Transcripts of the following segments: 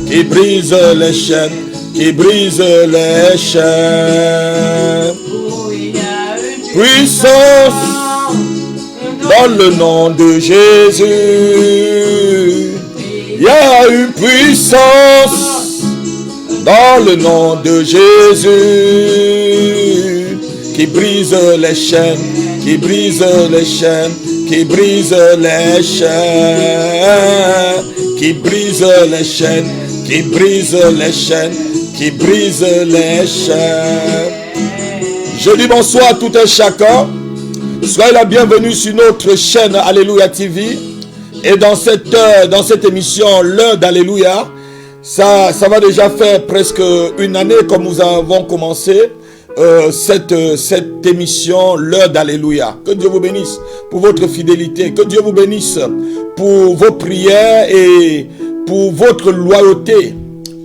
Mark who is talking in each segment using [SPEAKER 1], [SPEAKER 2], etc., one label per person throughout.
[SPEAKER 1] qui brise les chaînes, qui brise les chaînes. Puissance dans le nom de Jésus. Il y a une puissance dans le nom de Jésus qui brise les chaînes, qui brise les chaînes, qui brise les chaînes, qui brise les chaînes, qui brise les chaînes, qui brise les chaînes. Je dis bonsoir à tout un chacun. Soyez la bienvenue sur notre chaîne Alléluia TV. Et dans cette émission, l'heure d'Alléluia, ça va déjà faire presque une année comme nous avons commencé cette émission, l'heure d'Alléluia. Que Dieu vous bénisse pour votre fidélité. Que Dieu vous bénisse pour vos prières et pour votre loyauté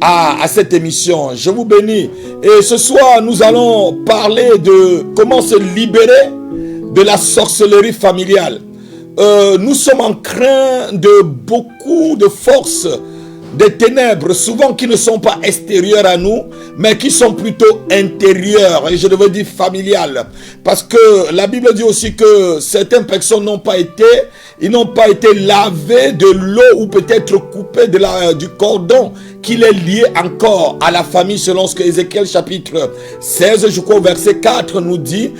[SPEAKER 1] à cette émission. Je vous bénis. Et ce soir, nous allons parler de comment se libérer de la sorcellerie familiale. Nous sommes en crainte de beaucoup de forces des ténèbres, souvent qui ne sont pas extérieures à nous, mais qui sont plutôt intérieures, et je devais dire familiales. Parce que la Bible dit aussi que certaines personnes n'ont pas été lavées de l'eau ou peut-être coupées du cordon qui les lié encore à la famille, selon ce que Ézéchiel chapitre 16, je crois, verset 4 nous dit,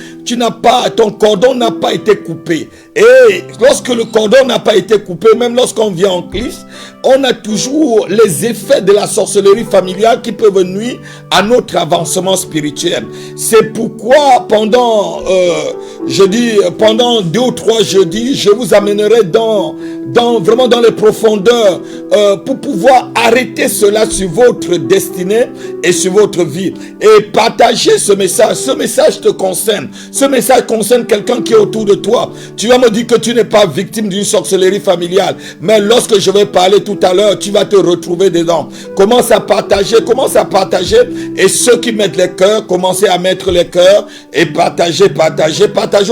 [SPEAKER 1] ton cordon n'a pas été coupé. Et lorsque le cordon n'a pas été coupé, même lorsqu'on vient en Christ, on a toujours les effets de la sorcellerie familiale qui peuvent nuire à notre avancement spirituel. C'est pourquoi pendant 2 ou 3 jeudis, je vous amènerai vraiment dans les profondeurs pour pouvoir arrêter cela sur votre destinée et sur votre vie et partager ce message. Ce message te concerne. Ce message concerne quelqu'un qui est autour de toi. Tu vas me dire que tu n'es pas victime d'une sorcellerie familiale, mais lorsque je vais parler tout à l'heure, tu vas te retrouver dedans. Commence à partager et ceux qui mettent les cœurs, commencez à mettre les cœurs et partagez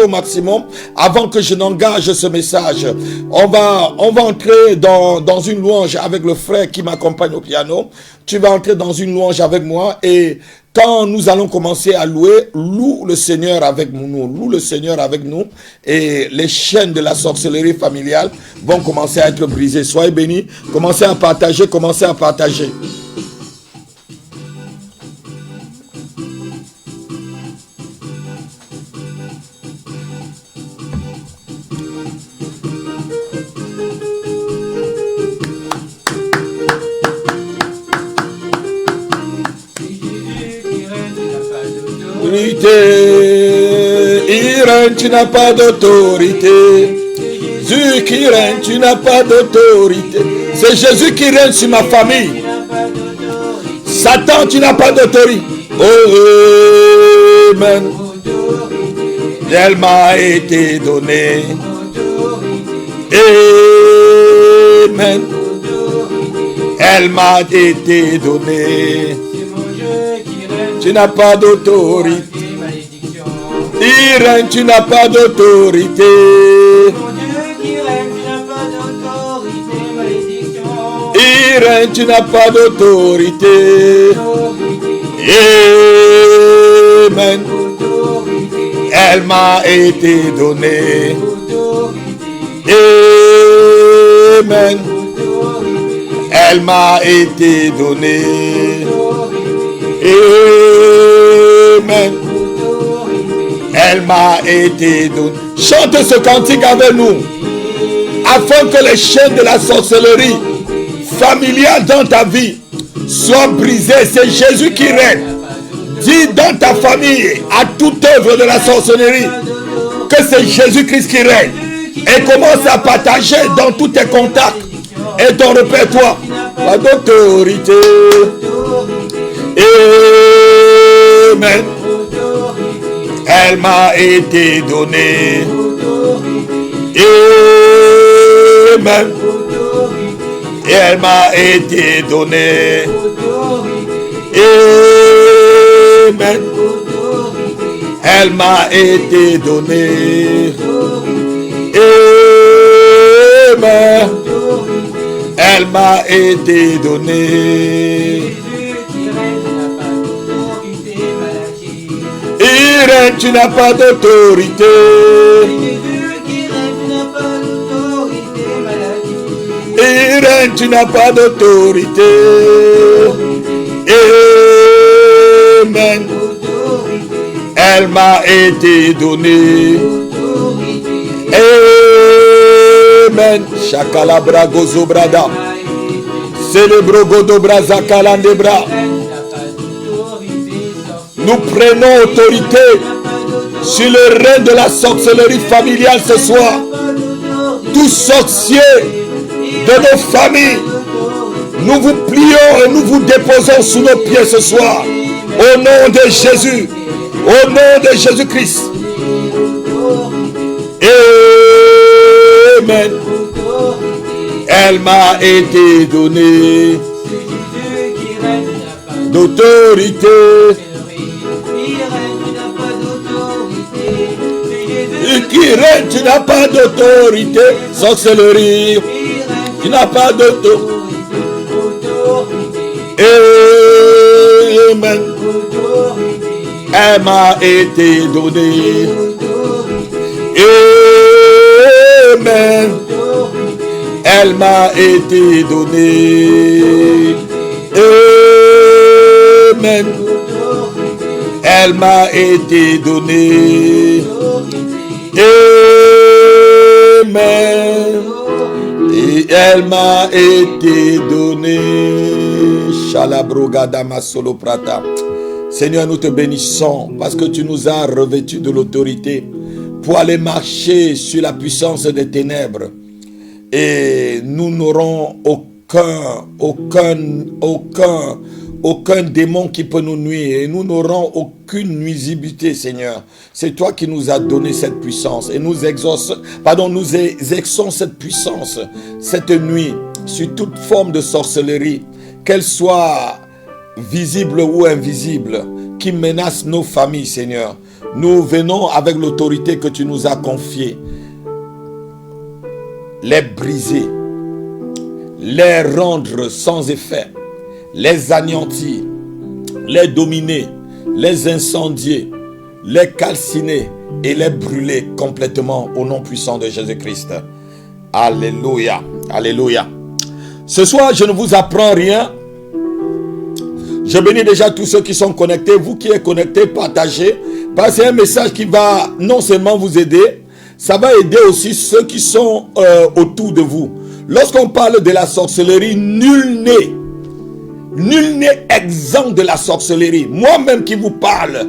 [SPEAKER 1] au maximum avant que je n'engage ce message. On va entrer dans une louange avec le frère qui m'accompagne au piano. Tu vas entrer dans une louange avec moi et quand nous allons commencer à louer, loue le Seigneur avec nous et les chaînes de la sorcellerie familiale vont commencer à être brisées. Soyez bénis, commencez à partager. Il règne, tu n'as pas d'autorité. Jésus qui règne, tu n'as pas d'autorité. C'est Jésus qui règne sur ma famille. Satan, tu n'as pas d'autorité. Oh, amen. Elle m'a été donnée. Amen. Elle m'a été donnée. Tu n'as pas d'autorité. Il règne, tu n'as pas d'autorité. Il règne, tu n'as pas d'autorité. Amen. Elle m'a été donnée. Amen. Elle m'a été donnée. Amen. Elle m'a été donnée. Chante ce cantique avec nous, afin que les chaînes de la sorcellerie familiale dans ta vie soient brisées. C'est Jésus qui règne. Dis dans ta famille, à toute œuvre de la sorcellerie, que c'est Jésus-Christ qui règne. Et commence à partager dans tous tes contacts et ton répertoire. Pas d'autorité. Amen. Elle m'a été donnée. Amen. Elle m'a été donnée. Amen. Elle m'a été donnée. Amen. Elle m'a été donnée. Il règne, tu n'as pas d'autorité. Il règne, tu n'as pas d'autorité. Amen. Elle m'a été donnée. Amen. Shakalabra gozobrada. Célébro godobraza kalandebra. Nous prenons autorité sur le règne de la sorcellerie familiale ce soir. Tous sorciers de nos familles, nous vous plions et nous vous déposons sous nos pieds ce soir. Au nom de Jésus. Au nom de Jésus-Christ. Amen. Elle m'a été donnée d'autorité. Qui règne, tu n'as pas d'autorité. Sorcellerie, tu n'as pas d'autorité. Amen. Elle m'a été donnée. Amen. Elle m'a été donnée. Amen. Elle m'a été donnée. Amen. Et elle m'a été donnée. Shalabrogada masolo prata. Seigneur, nous te bénissons parce que tu nous as revêtus de l'autorité pour aller marcher sur la puissance des ténèbres. Et nous n'aurons aucun démon qui peut nous nuire. Et nous n'aurons aucune nuisibilité, Seigneur. C'est toi qui nous as donné cette puissance. Et nous exerçons cette puissance cette nuit sur toute forme de sorcellerie, qu'elle soit visible ou invisible, qui menace nos familles, Seigneur. Nous venons avec l'autorité que tu nous as confiée. Les briser, les rendre sans effet, les anéantir, les dominer, les incendier, les calciner et les brûler complètement au nom puissant de Jésus-Christ. Alléluia, alléluia. Ce soir, je ne vous apprends rien. Je bénis déjà tous ceux qui sont connectés. Vous qui êtes connectés, partagez. Passez un message qui va non seulement vous aider, ça va aider aussi ceux qui sont autour de vous. Lorsqu'on parle de la sorcellerie, nul n'est exempt de la sorcellerie. Moi-même qui vous parle,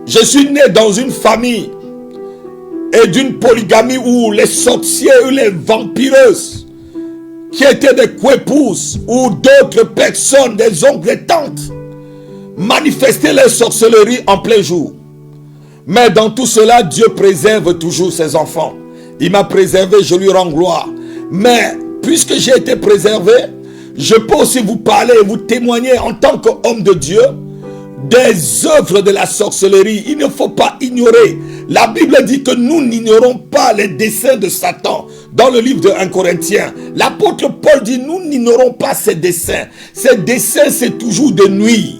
[SPEAKER 1] je suis né dans une famille et d'une polygamie où les sorciers ou les vampireuses qui étaient des coépouses ou d'autres personnes, des oncles, des tantes, manifestaient leur sorcellerie en plein jour. Mais dans tout cela, Dieu préserve toujours ses enfants. Il m'a préservé, je lui rends gloire. Mais puisque j'ai été préservé, je peux aussi vous parler et vous témoigner en tant qu'homme de Dieu des œuvres de la sorcellerie. Il ne faut pas ignorer. La Bible dit que nous n'ignorons pas les desseins de Satan. Dans le livre de 1 Corinthiens, l'apôtre Paul dit nous n'ignorons pas ses desseins. Ses desseins, c'est toujours de nuire.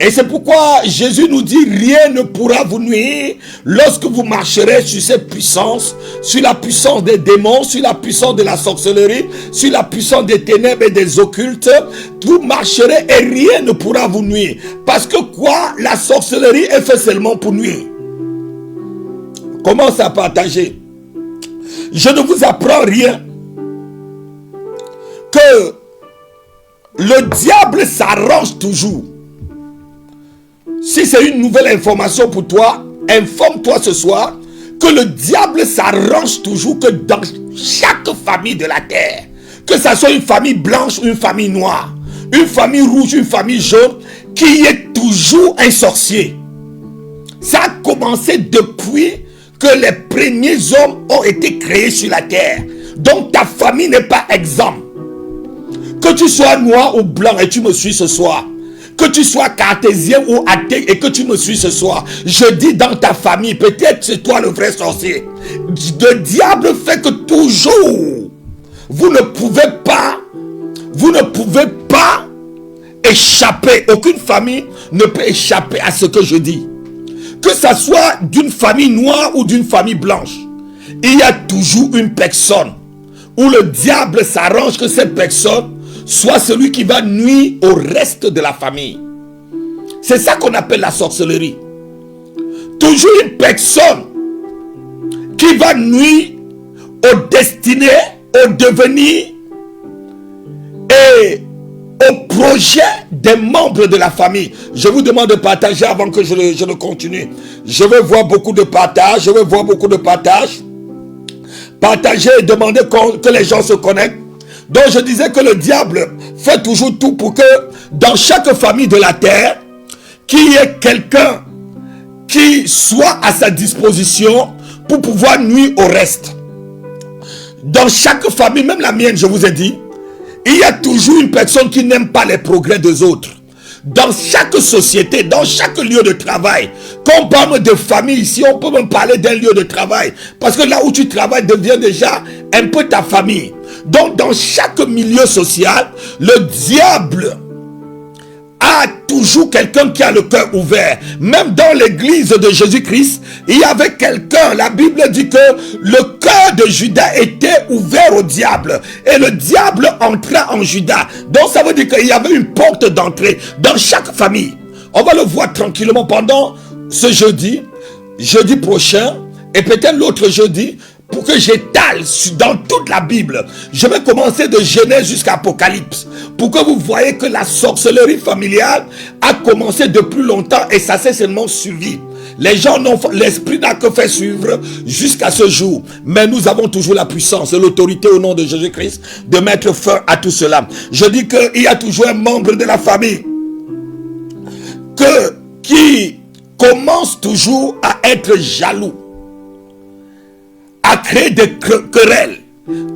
[SPEAKER 1] Et c'est pourquoi Jésus nous dit rien ne pourra vous nuire lorsque vous marcherez sur cette puissance, sur la puissance des démons, sur la puissance de la sorcellerie, sur la puissance des ténèbres et des occultes. Vous marcherez et rien ne pourra vous nuire. Parce que quoi? La sorcellerie est faite seulement pour nuire. Commence à partager. Je ne vous apprends rien. Que le diable s'arrange toujours. Si c'est une nouvelle information pour toi, informe-toi ce soir que le diable s'arrange toujours que dans chaque famille de la terre, que ce soit une famille blanche ou une famille noire, une famille rouge, une famille jaune, qu'il y ait toujours un sorcier. Ça a commencé depuis que les premiers hommes ont été créés sur la terre. Donc ta famille n'est pas exempte. Que tu sois noir ou blanc et tu me suis ce soir, que tu sois cartésien ou athée et que tu me suis ce soir, je dis dans ta famille, peut-être c'est toi le vrai sorcier. Le diable fait que toujours, vous ne pouvez pas ne pouvez pas échapper, aucune famille ne peut échapper à ce que je dis. Que ça soit d'une famille noire ou d'une famille blanche, il y a toujours une personne où le diable s'arrange que cette personne soit celui qui va nuire au reste de la famille. C'est ça qu'on appelle la sorcellerie. Toujours une personne qui va nuire au destiné, au devenir et au projet des membres de la famille. Je vous demande de partager avant que je ne continue. Je veux voir beaucoup de partage. Partagez et demandez que les gens se connectent. Donc je disais que le diable fait toujours tout pour que dans chaque famille de la terre, qu'il y ait quelqu'un qui soit à sa disposition pour pouvoir nuire au reste. Dans chaque famille, même la mienne, je vous ai dit, il y a toujours une personne qui n'aime pas les progrès des autres. Dans chaque société, dans chaque lieu de travail, quand on parle de famille ici, on peut même parler d'un lieu de travail. Parce que là où tu travailles devient déjà un peu ta famille. Donc dans chaque milieu social, le diable a toujours quelqu'un qui a le cœur ouvert. Même dans l'église de Jésus-Christ, il y avait quelqu'un. La Bible dit que le cœur de Judas était ouvert au diable. Et le diable entra en Judas. Donc ça veut dire qu'il y avait une porte d'entrée dans chaque famille. On va le voir tranquillement pendant ce jeudi prochain, et peut-être l'autre jeudi, pour que j'étale dans toute la Bible. Je vais commencer de Genèse jusqu'à Apocalypse, pour que vous voyez que la sorcellerie familiale a commencé depuis longtemps et ça s'est seulement suivi. Les gens l'esprit n'a que fait suivre jusqu'à ce jour. Mais nous avons toujours la puissance et l'autorité au nom de Jésus-Christ de mettre fin à tout cela. Je dis qu'il y a toujours un membre de la famille qui commence toujours à être jaloux, à créer des querelles.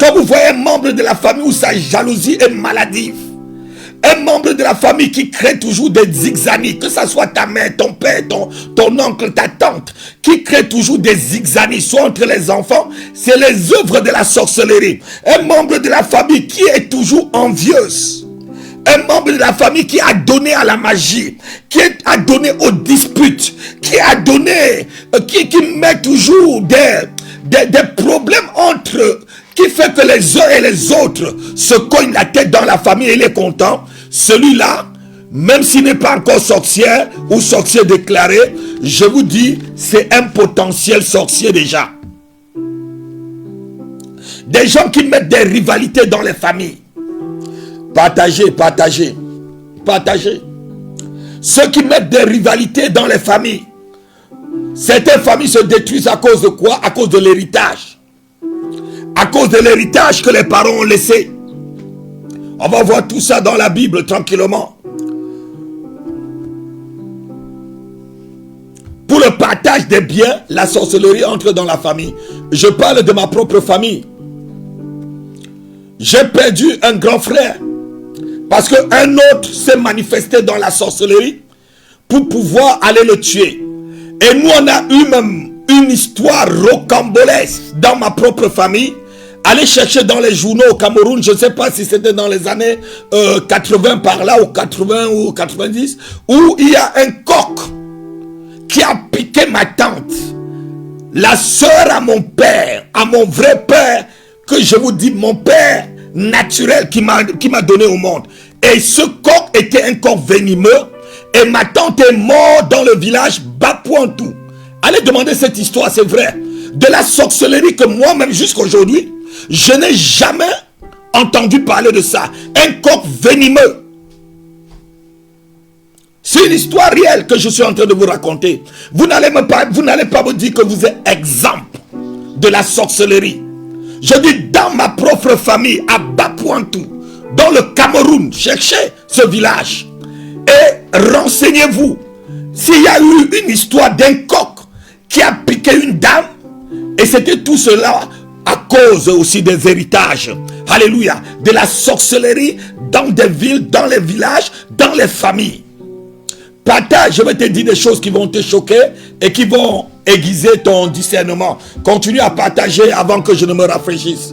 [SPEAKER 1] Quand vous voyez un membre de la famille où sa jalousie est maladive, un membre de la famille qui crée toujours des zigzanis, que ce soit ta mère, ton père, ton oncle, ta tante, qui crée toujours des zigzanis, soit entre les enfants, c'est les œuvres de la sorcellerie. Un membre de la famille qui est toujours envieuse. Un membre de la famille qui a donné à la magie, qui a donné aux disputes, qui a donné, qui met toujours des problèmes entre, qui fait que les uns et les autres se cognent la tête dans la famille et il est content. Celui-là, même s'il n'est pas encore sorcière ou sorcier déclaré, je vous dis, c'est un potentiel sorcier déjà. Des gens qui mettent des rivalités dans les familles. Partagez. Ceux qui mettent des rivalités dans les familles. Certaines familles se détruisent à cause de quoi? À cause de l'héritage. À cause de l'héritage que les parents ont laissé. On va voir tout ça dans la Bible tranquillement. Pour le partage des biens, la sorcellerie entre dans la famille. Je parle de ma propre famille. J'ai perdu un grand frère parce qu'un autre s'est manifesté dans la sorcellerie pour pouvoir aller le tuer. Et nous, on a eu même une histoire rocambolesque dans ma propre famille. Allez chercher dans les journaux au Cameroun, je ne sais pas si c'était dans les années 80 par là, ou 80 ou 90, où il y a un coq qui a piqué ma tante, la sœur à mon père, à mon vrai père, que je vous dis, mon père naturel qui m'a donné au monde. Et ce coq était un coq venimeux. Et ma tante est morte dans le village Bapouantou. Allez demander cette histoire, c'est vrai. De la sorcellerie que moi-même jusqu'à aujourd'hui, je n'ai jamais entendu parler de ça. Un coq venimeux. C'est une histoire réelle que je suis en train de vous raconter. Vous n'allez pas me dire que vous êtes exemple de la sorcellerie. Je dis dans ma propre famille, à Bapouantou, dans le Cameroun, cherchez ce village. Et renseignez-vous s'il y a eu une histoire d'un coq qui a piqué une dame. Et c'était tout cela à cause aussi des héritages. Alléluia. De la sorcellerie dans des villes, dans les villages, dans les familles. Partage, je vais te dire des choses qui vont te choquer et qui vont aiguiser ton discernement. Continue à partager avant que je ne me rafraîchisse.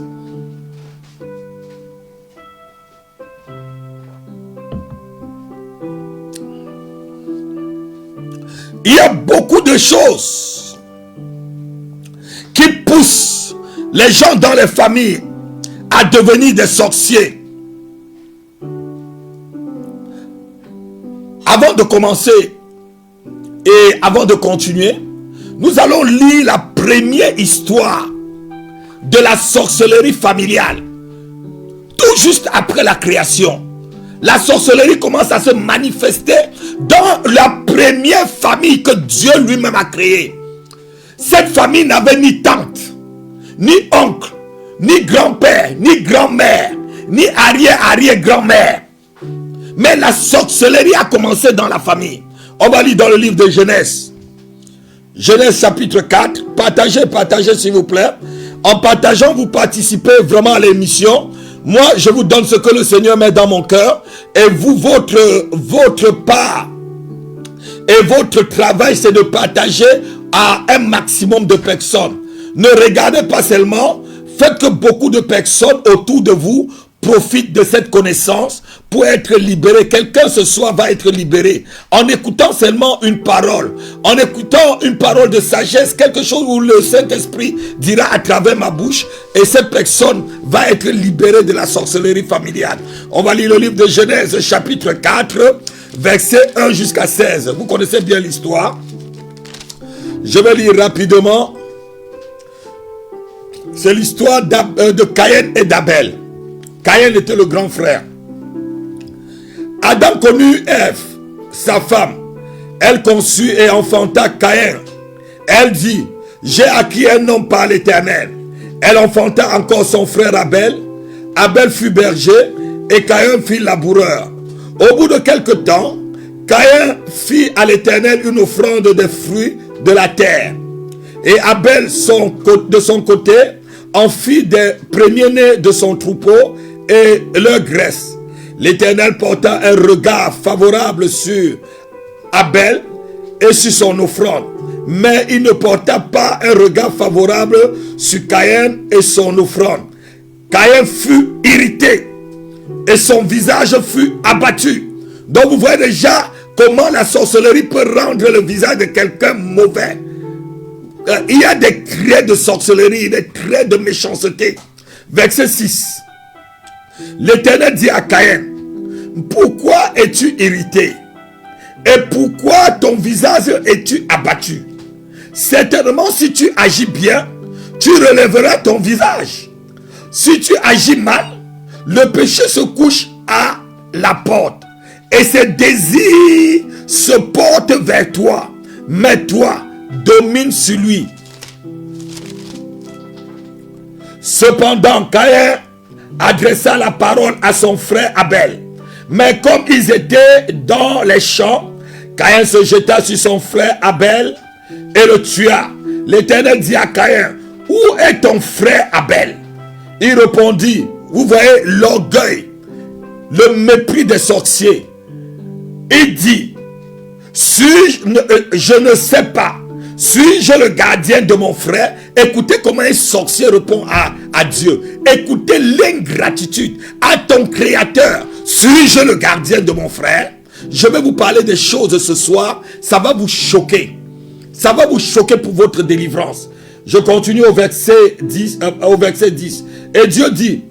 [SPEAKER 1] Il y a beaucoup de choses qui poussent les gens dans les familles à devenir des sorciers. Avant de commencer et avant de continuer, nous allons lire la première histoire de la sorcellerie familiale. Tout juste après la création, la sorcellerie commence à se manifester dans la première famille que Dieu lui-même a créée. Cette famille n'avait ni tante, ni oncle, ni grand-père, ni grand-mère, ni arrière-arrière-grand-mère. Mais la sorcellerie a commencé dans la famille. On va lire dans le livre de Genèse. Genèse chapitre 4. Partagez s'il vous plaît. En partageant, vous participez vraiment à l'émission. Moi, je vous donne ce que le Seigneur met dans mon cœur. Et vous, votre part et votre travail, c'est de partager à un maximum de personnes. Ne regardez pas seulement. Faites que beaucoup de personnes autour de vous profitent de cette connaissance pour être libérés. Quelqu'un ce soir va être libéré en écoutant seulement une parole, en écoutant une parole de sagesse, quelque chose où le Saint-Esprit dira à travers ma bouche, et cette personne va être libérée de la sorcellerie familiale. On va lire le livre de Genèse chapitre 4 verset 1 jusqu'à 16. Vous connaissez bien l'histoire. Je vais lire rapidement. C'est l'histoire de Caïn et d'Abel. Caïn était le grand frère. Adam connut Ève, sa femme. Elle conçut et enfanta Caïn. Elle dit, j'ai acquis un homme par l'Éternel. Elle enfanta encore son frère Abel. Abel fut berger et Caïn fut laboureur. Au bout de quelque temps, Caïn fit à l'Éternel une offrande des fruits de la terre. Et Abel, de son côté, en fit des premiers-nés de son troupeau et leur graisse. L'Éternel porta un regard favorable sur Abel et sur son offrande, mais il ne porta pas un regard favorable sur Caïn et son offrande. Caïn fut irrité et son visage fut abattu. Donc vous voyez déjà comment la sorcellerie peut rendre le visage de quelqu'un mauvais. Il y a des traits de sorcellerie, des traits de méchanceté. Verset 6. L'Éternel dit à Caïn, pourquoi es-tu irrité? Et pourquoi ton visage es-tu abattu? Certainement, si tu agis bien, tu relèveras ton visage. Si tu agis mal, le péché se couche à la porte et ses désirs se portent vers toi. Mais toi, domine sur lui. Cependant, Caïn adressa la parole à son frère Abel. Mais comme ils étaient dans les champs, Caïn se jeta sur son frère Abel et le tua. L'Éternel dit à Caïn, où est ton frère Abel? Il répondit, vous voyez l'orgueil, le mépris des sorciers. Il dit, je ne sais pas. Suis-je le gardien de mon frère? Écoutez comment un sorcier répond à Dieu. Écoutez l'ingratitude à ton créateur. Suis-je le gardien de mon frère? Je vais vous parler des choses ce soir. Ça va vous choquer. Ça va vous choquer pour votre délivrance. Je continue au verset 10. Et Dieu dit,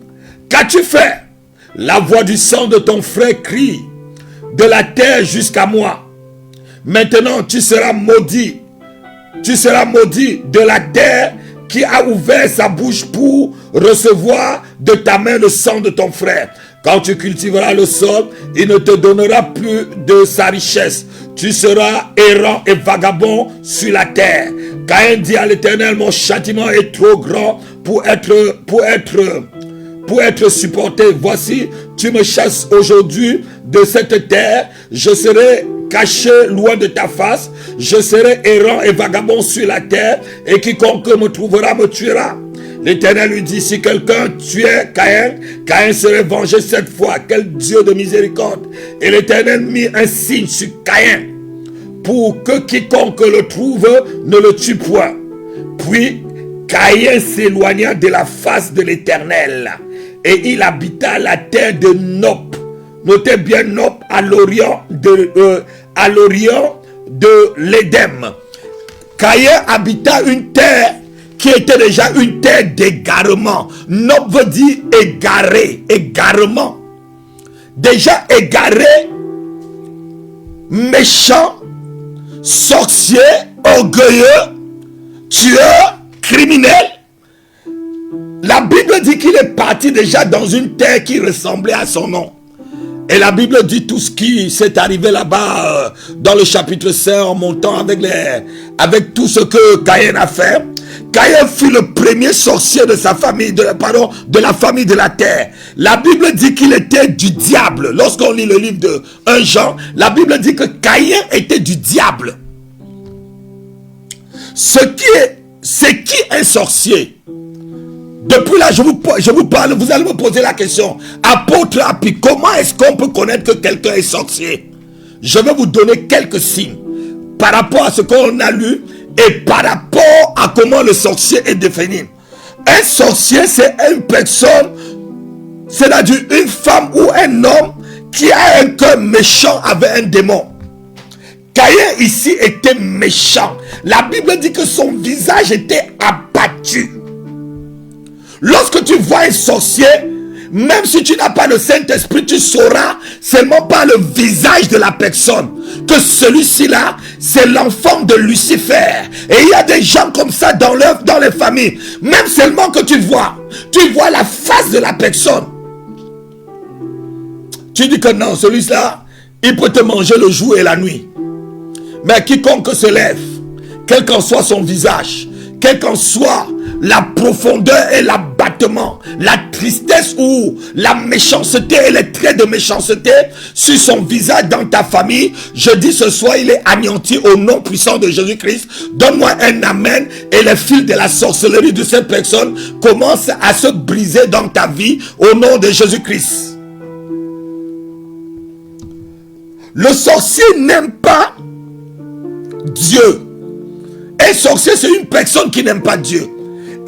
[SPEAKER 1] qu'as-tu fait? La voix du sang de ton frère crie de la terre jusqu'à moi. Maintenant tu seras maudit. Tu seras maudit de la terre qui a ouvert sa bouche pour recevoir de ta main le sang de ton frère. Quand tu cultiveras le sol, il ne te donnera plus de sa richesse. Tu seras errant et vagabond sur la terre. Caïn dit à l'Éternel, mon châtiment est trop grand pour être supporté. Voici, tu me chasses aujourd'hui de cette terre. Je serai caché loin de ta face. Je serai errant et vagabond sur la terre. Et quiconque me trouvera me tuera. L'Éternel lui dit, si quelqu'un tuait Caïn, Caïn serait vengé cette fois. Quel Dieu de miséricorde. Et l'Éternel mit un signe sur Caïn pour que quiconque le trouve ne le tue point. Puis Caïn s'éloigna de la face de l'Éternel et il habita la terre de Nop. Notez bien Nop à l'orient de l'Éden, Caïn habita une terre qui était déjà une terre d'égarement. Nob veut dire égaré, égarement. Déjà égaré, méchant, sorcier, orgueilleux, tueur, criminel. La Bible dit qu'il est parti déjà dans une terre qui ressemblait à son nom. Et la Bible dit tout ce qui s'est arrivé là-bas dans le chapitre 5 en montant avec tout ce que Caïn a fait. Caïn fut le premier sorcier de sa famille, de la famille de la terre. La Bible dit qu'il était du diable. Lorsqu'on lit le livre de 1 Jean, la Bible dit que Caïn était du diable. C'est qui un sorcier? Depuis là, je vous parle, vous allez me poser la question. Apôtre Api, comment est-ce qu'on peut connaître que quelqu'un est sorcier? Je vais vous donner quelques signes par rapport à ce qu'on a lu et par rapport à comment le sorcier est défini. Un sorcier, c'est une personne, c'est-à-dire une femme ou un homme qui a un cœur méchant avec un démon. Caïn ici était méchant. La Bible dit que son visage était abattu. Lorsque tu vois un sorcier, même si tu n'as pas le Saint-Esprit, tu sauras seulement par le visage de la personne que celui-ci là, c'est l'enfant de Lucifer. Et il y a des gens comme ça dans les familles. Même seulement que tu vois la face de la personne. Tu dis que non, celui-là, il peut te manger le jour et la nuit. Mais quiconque se lève, quel qu'en soit son visage, quel qu'en soit la profondeur et l'abattement, la tristesse ou la méchanceté et les traits de méchanceté sur son visage dans ta famille, je dis ce soir, il est anéanti au nom puissant de Jésus-Christ. Donne-moi un amen et les fils de la sorcellerie de cette personne commencent à se briser dans ta vie au nom de Jésus-Christ. Le sorcier n'aime pas Dieu. Un sorcier, c'est une personne qui n'aime pas Dieu.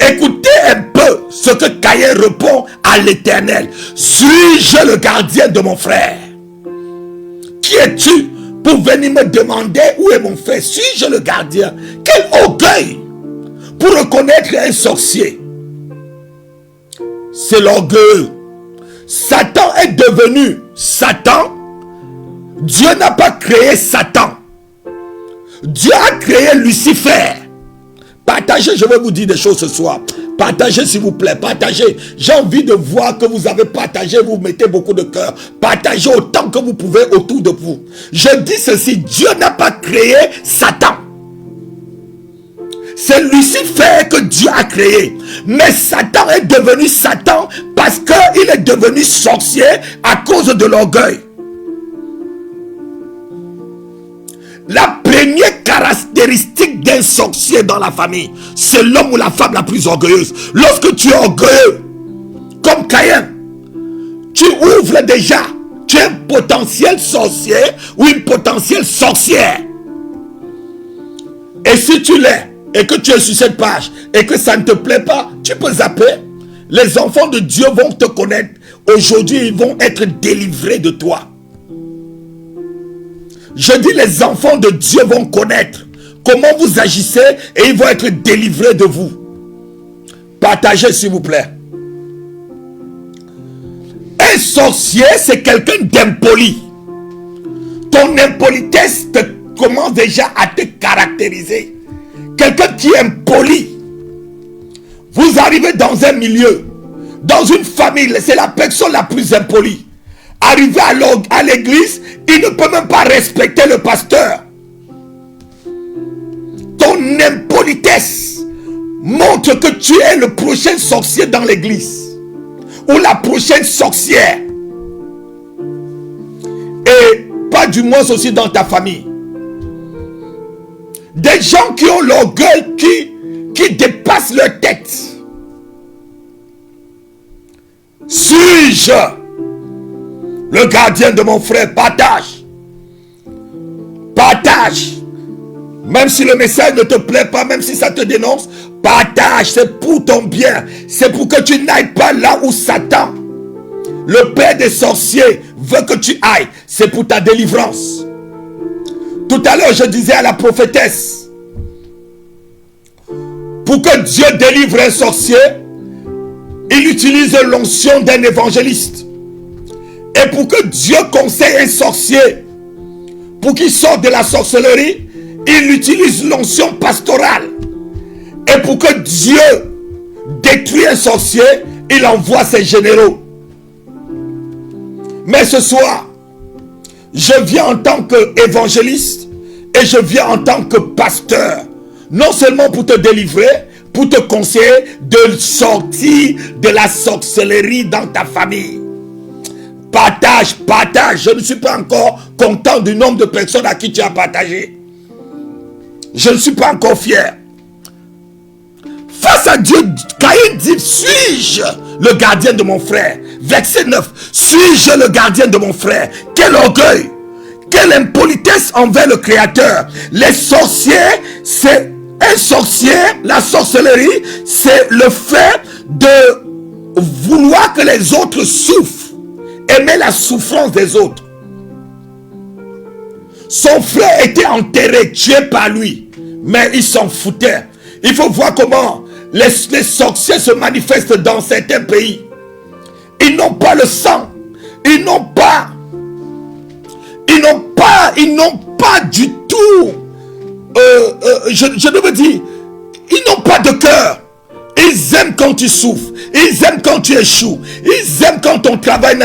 [SPEAKER 1] Écoutez un peu ce que Caïn répond à l'Éternel. Suis-je le gardien de mon frère? Qui es-tu pour venir me demander où est mon frère? Suis-je le gardien? Quel orgueil pour reconnaître un sorcier. C'est l'orgueil. Satan est devenu Satan. Dieu n'a pas créé Satan. Dieu a créé Lucifer. Partagez, je vais vous dire des choses ce soir. Partagez s'il vous plaît, partagez. J'ai envie de voir que vous avez partagé, vous mettez beaucoup de cœur. Partagez autant que vous pouvez autour de vous. Je dis ceci, Dieu n'a pas créé Satan. C'est Lucifer que Dieu a créé. Mais Satan est devenu Satan parce qu'il est devenu sorcier à cause de l'orgueil. La première caractéristique d'un sorcier dans la famille, c'est l'homme ou la femme la plus orgueilleuse. Lorsque tu es orgueilleux, comme Caïn, tu ouvres déjà, tu es un potentiel sorcier ou une potentielle sorcière. Et si tu l'es, et que tu es sur cette page, et que ça ne te plaît pas, tu peux zapper. Les enfants de Dieu vont te connaître. Aujourd'hui, ils vont être délivrés de toi. Je dis les enfants de Dieu vont connaître comment vous agissez et ils vont être délivrés de vous. Partagez s'il vous plaît. Un sorcier, c'est quelqu'un d'impoli. Ton impolitesse commence déjà à te caractériser. Quelqu'un qui est impoli. Vous arrivez dans un milieu, dans une famille, c'est la personne la plus impolie. Arrivé à l'église, il ne peut même pas respecter le pasteur. Ton impolitesse montre que tu es le prochain sorcier dans l'église ou la prochaine sorcière. Et pas du moins aussi dans ta famille. Des gens qui ont l'orgueil qui dépassent leur tête. Suis-je le gardien de mon frère? Partage. Partage. Même si le message ne te plaît pas, même si ça te dénonce, partage. C'est pour ton bien. C'est pour que tu n'ailles pas là où Satan, le père des sorciers, veut que tu ailles. C'est pour ta délivrance. Tout à l'heure, je disais à la prophétesse, pour que Dieu délivre un sorcier, il utilise l'onction d'un évangéliste. Et pour que Dieu conseille un sorcier, pour qu'il sorte de la sorcellerie, il utilise l'onction pastorale. Et pour que Dieu détruise un sorcier, il envoie ses généraux. Mais ce soir, je viens en tant qu'évangéliste et je viens en tant que pasteur. Non seulement pour te délivrer, pour te conseiller de sortir de la sorcellerie dans ta famille. Partage, partage. Je ne suis pas encore content du nombre de personnes à qui tu as partagé. Je ne suis pas encore fier. Face à Dieu, Caïn dit, suis-je le gardien de mon frère? Verset 9. Suis-je le gardien de mon frère? Quel orgueil! Quelle impolitesse envers le Créateur! Les sorciers, c'est un sorcier, la sorcellerie, c'est le fait de vouloir que les autres souffrent, aimer la souffrance des autres. Son frère était enterré, tué par lui, mais il s'en foutait. Il faut voir comment les sorciers se manifestent dans certains pays. Ils n'ont pas le sang, ils n'ont pas du tout, je devais dire, ils n'ont pas de cœur. Ils aiment quand tu souffres. Ils aiment quand tu échoues. Ils aiment quand ton travail ne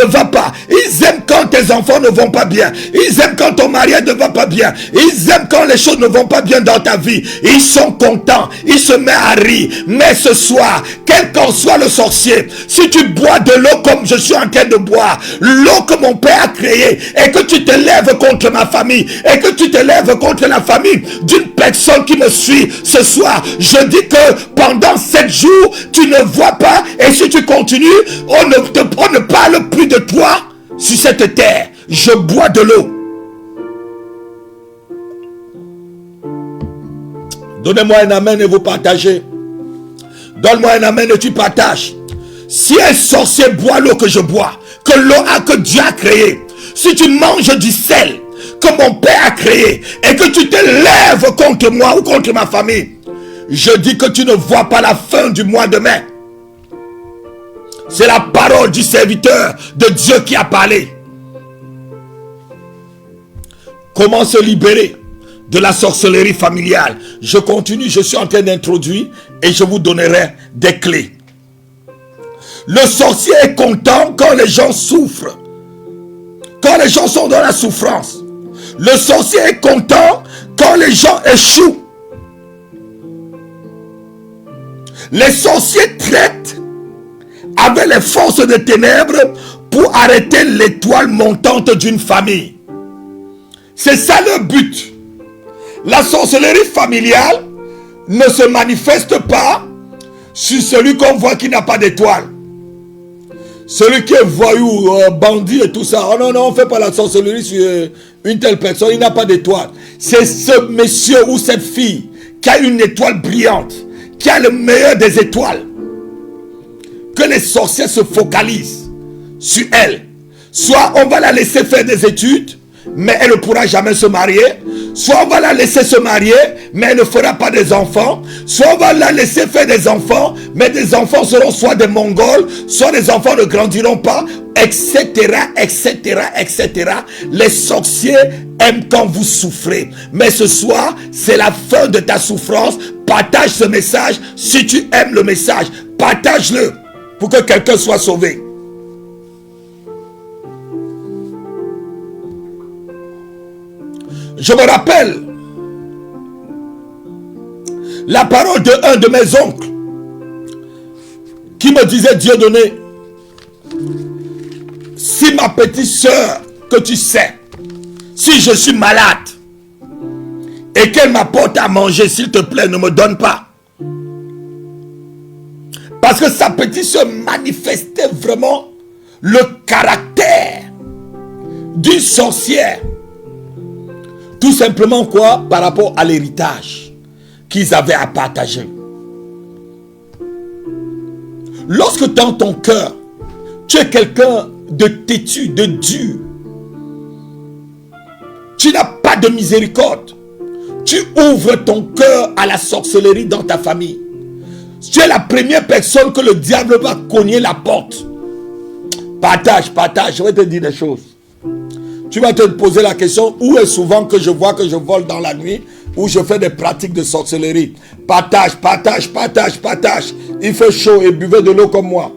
[SPEAKER 1] va pas. Ils aiment quand tes enfants ne vont pas bien. Ils aiment quand ton mariage ne va pas bien. Ils aiment quand les choses ne vont pas bien dans ta vie. Ils sont contents. Ils se mettent à rire. Mais ce soir, quel qu'en soit le sorcier, si tu bois de l'eau comme je suis en train de boire, l'eau que mon père a créée, et que tu te lèves contre ma famille, et que tu te lèves contre la famille d'une personne qui me suit ce soir, je dis que pendant 7 jours, tu ne vois pas, et si tu continues, on ne parle plus de toi sur cette terre. Je bois de l'eau. Donnez-moi un amen et vous partagez. Donne-moi un amen et tu partages. Si un sorcier boit l'eau que je bois, que l'eau que Dieu a créée, si tu manges du sel que mon père a créé, et que tu te lèves contre moi ou contre ma famille, je dis que tu ne vois pas la fin du mois demain. C'est la parole du serviteur de Dieu qui a parlé. Comment se libérer de la sorcellerie familiale? Je continue, je suis en train d'introduire et je vous donnerai des clés. Le sorcier est content quand les gens souffrent, quand les gens sont dans la souffrance. Le sorcier est content quand les gens échouent. Les sorciers traitent avec les forces des ténèbres pour arrêter l'étoile montante d'une famille. C'est ça le but. La sorcellerie familiale ne se manifeste pas sur celui qu'on voit qui n'a pas d'étoile. Celui qui est voyou, bandit et tout ça. Oh non, non, on ne fait pas la sorcellerie sur une telle personne, il n'a pas d'étoile. C'est ce monsieur ou cette fille qui a une étoile brillante, qui a le meilleur des étoiles, que les sorciers se focalisent sur elle. Soit on va la laisser faire des études, mais elle ne pourra jamais se marier. Soit on va la laisser se marier, mais elle ne fera pas des enfants. Soit on va la laisser faire des enfants, mais des enfants seront soit des Mongols, soit des enfants ne grandiront pas, etc., etc., etc. Les sorciers aiment quand vous souffrez. Mais ce soir, c'est la fin de ta souffrance. Partage ce message. Si tu aimes le message, partage-le pour que quelqu'un soit sauvé. Je me rappelle la parole de un de mes oncles qui me disait: Dieudonné, si ma petite soeur, que tu sais, si je suis malade et qu'elle m'apporte à manger, s'il te plaît, ne me donne pas. Parce que sa petite soeur manifestait vraiment le caractère d'une sorcière. Tout simplement quoi? Par rapport à l'héritage qu'ils avaient à partager. Lorsque dans ton cœur, tu es quelqu'un de têtu, de dur, tu n'as pas de miséricorde. Tu ouvres ton cœur à la sorcellerie dans ta famille. Tu es la première personne que le diable va cogner la porte. Partage, je vais te dire des choses. Tu vas te poser la question, où est souvent que je vois que je vole dans la nuit, où je fais des pratiques de sorcellerie. Partage. Il fait chaud et buvez de l'eau comme moi.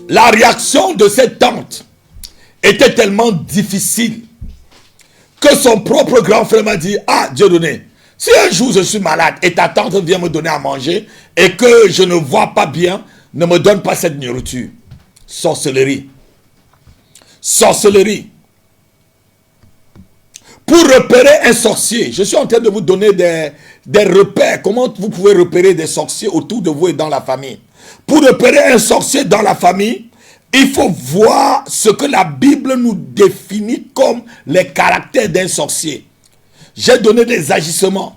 [SPEAKER 1] La réaction de cette tante était tellement difficile que son propre grand frère m'a dit, ah, Dieu donné, si un jour je suis malade et ta tante vient me donner à manger et que je ne vois pas bien, ne me donne pas cette nourriture. Sorcellerie. Pour repérer un sorcier, je suis en train de vous donner des repères. Comment vous pouvez repérer des sorciers autour de vous et dans la famille. Pour repérer un sorcier dans la famille, il faut voir ce que la Bible nous définit comme les caractères d'un sorcier. J'ai donné des agissements.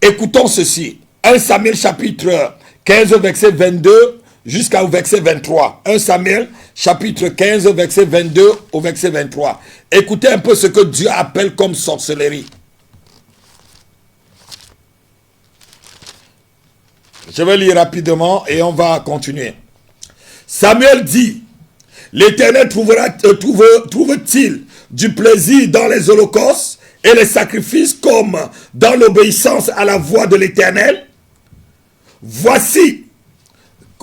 [SPEAKER 1] Écoutons ceci. 1 Samuel chapitre 15 verset 22 jusqu'au verset 23. 1 Samuel chapitre 15 verset 22 au verset 23. Écoutez un peu ce que Dieu appelle comme sorcellerie. Je vais lire rapidement et on va continuer. Samuel dit, l'Éternel trouve-t-il du plaisir dans les holocaustes et les sacrifices comme dans l'obéissance à la voix de l'Éternel? Voici,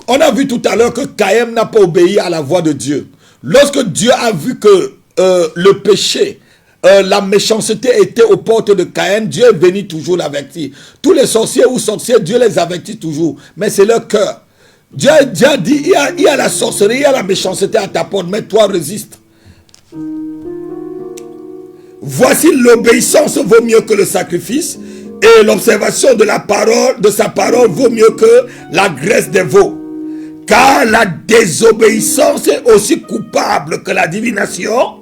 [SPEAKER 1] on a vu tout à l'heure que Caïn n'a pas obéi à la voix de Dieu. Lorsque Dieu a vu que le péché, la méchanceté était aux portes de Caïn, Dieu est venu toujours l'avertir. Tous les sorciers ou sorcières, Dieu les avertit toujours, mais c'est leur cœur. Dieu a dit, il y a la sorcellerie, il y a la méchanceté à ta porte, mais toi résiste. Voici, l'obéissance vaut mieux que le sacrifice, et l'observation de la parole, de sa parole vaut mieux que la graisse des veaux. Car la désobéissance est aussi coupable que la divination.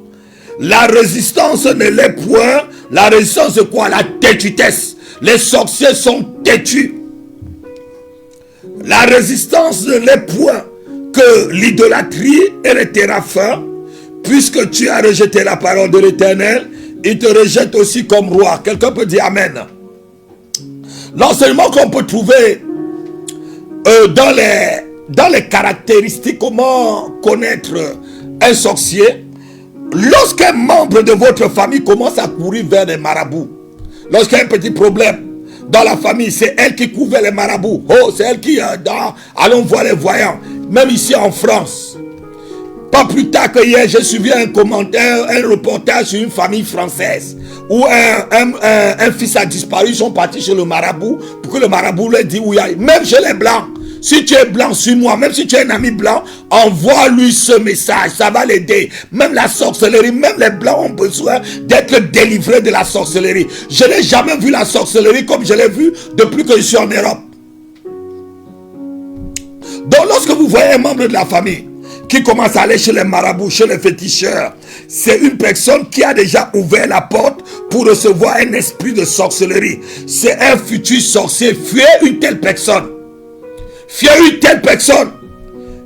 [SPEAKER 1] La résistance ne l'est point. La résistance c'est quoi? La têtutesse. Les sorciers sont têtus. La résistance ne l'est point que l'idolâtrie et les téraphins. Puisque tu as rejeté la parole de l'Éternel, il te rejette aussi comme roi. Quelqu'un peut dire Amen. L'enseignement qu'on peut trouver dans les caractéristiques, comment connaître un sorcier. Lorsqu'un membre de votre famille commence à courir vers les marabouts, lorsqu'il y a un petit problème dans la famille, c'est elle qui couvre les marabouts. Oh, c'est elle qui allons voir les voyants. Même ici en France. Pas plus tard que hier, j'ai suivi un commentaire, un reportage sur une famille française où un fils a disparu. Ils sont partis chez le marabout pour que le marabout leur dise où il y a. Même chez les blancs, si tu es blanc, suis-moi. Même si tu es un ami blanc, envoie-lui ce message. Ça va l'aider. Même la sorcellerie, même les blancs ont besoin d'être délivrés de la sorcellerie. Je n'ai jamais vu la sorcellerie comme je l'ai vu depuis que je suis en Europe. Donc lorsque vous voyez un membre de la famille qui commence à aller chez les marabouts, chez les féticheurs, c'est une personne qui a déjà ouvert la porte pour recevoir un esprit de sorcellerie. C'est un futur sorcier. Fuyez une telle personne. Fuyez une telle personne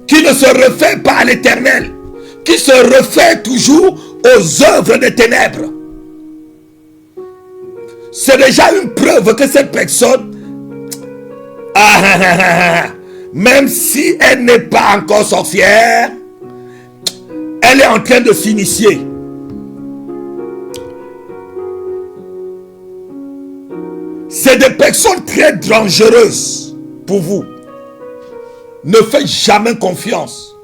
[SPEAKER 1] qui ne se refait pas à l'Éternel, qui se refait toujours aux œuvres des ténèbres. C'est déjà une preuve que cette personne, même si elle n'est pas encore sorcière, elle est en train de s'initier. C'est des personnes très dangereuses pour vous. Ne faites jamais confiance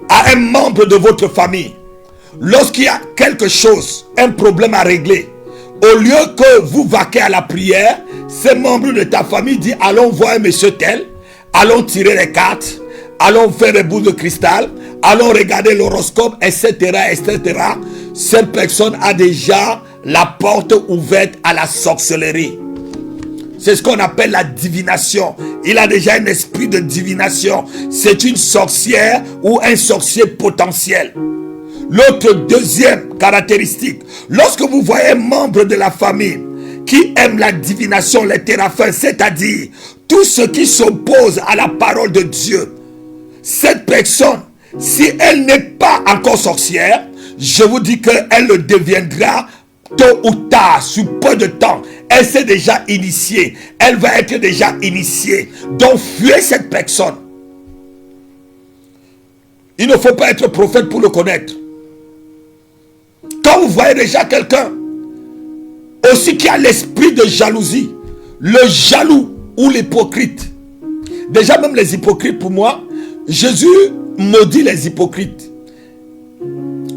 [SPEAKER 1] à un membre de votre famille. Lorsqu'il y a quelque chose, un problème à régler, au lieu que vous vaquez à la prière, ces membres de ta famille disent, allons voir un monsieur tel, allons tirer les cartes, allons faire des boules de cristal, allons regarder l'horoscope, etc., etc. Cette personne a déjà la porte ouverte à la sorcellerie. C'est ce qu'on appelle la divination. Il a déjà un esprit de divination. C'est une sorcière ou un sorcier potentiel. L'autre deuxième caractéristique, lorsque vous voyez un membre de la famille qui aime la divination, les téraphins, c'est-à-dire tout ce qui s'oppose à la parole de Dieu, cette personne Si elle n'est pas encore sorcière, je vous dis qu'elle le deviendra tôt ou tard, sous peu de temps. Elle s'est déjà initiée. Elle va être déjà initiée. Donc, fuyez cette personne. Il ne faut pas être prophète pour le connaître. Quand vous voyez déjà quelqu'un aussi qui a l'esprit de jalousie, le jaloux ou l'hypocrite. Déjà même les hypocrites, pour moi, Jésus maudit les hypocrites.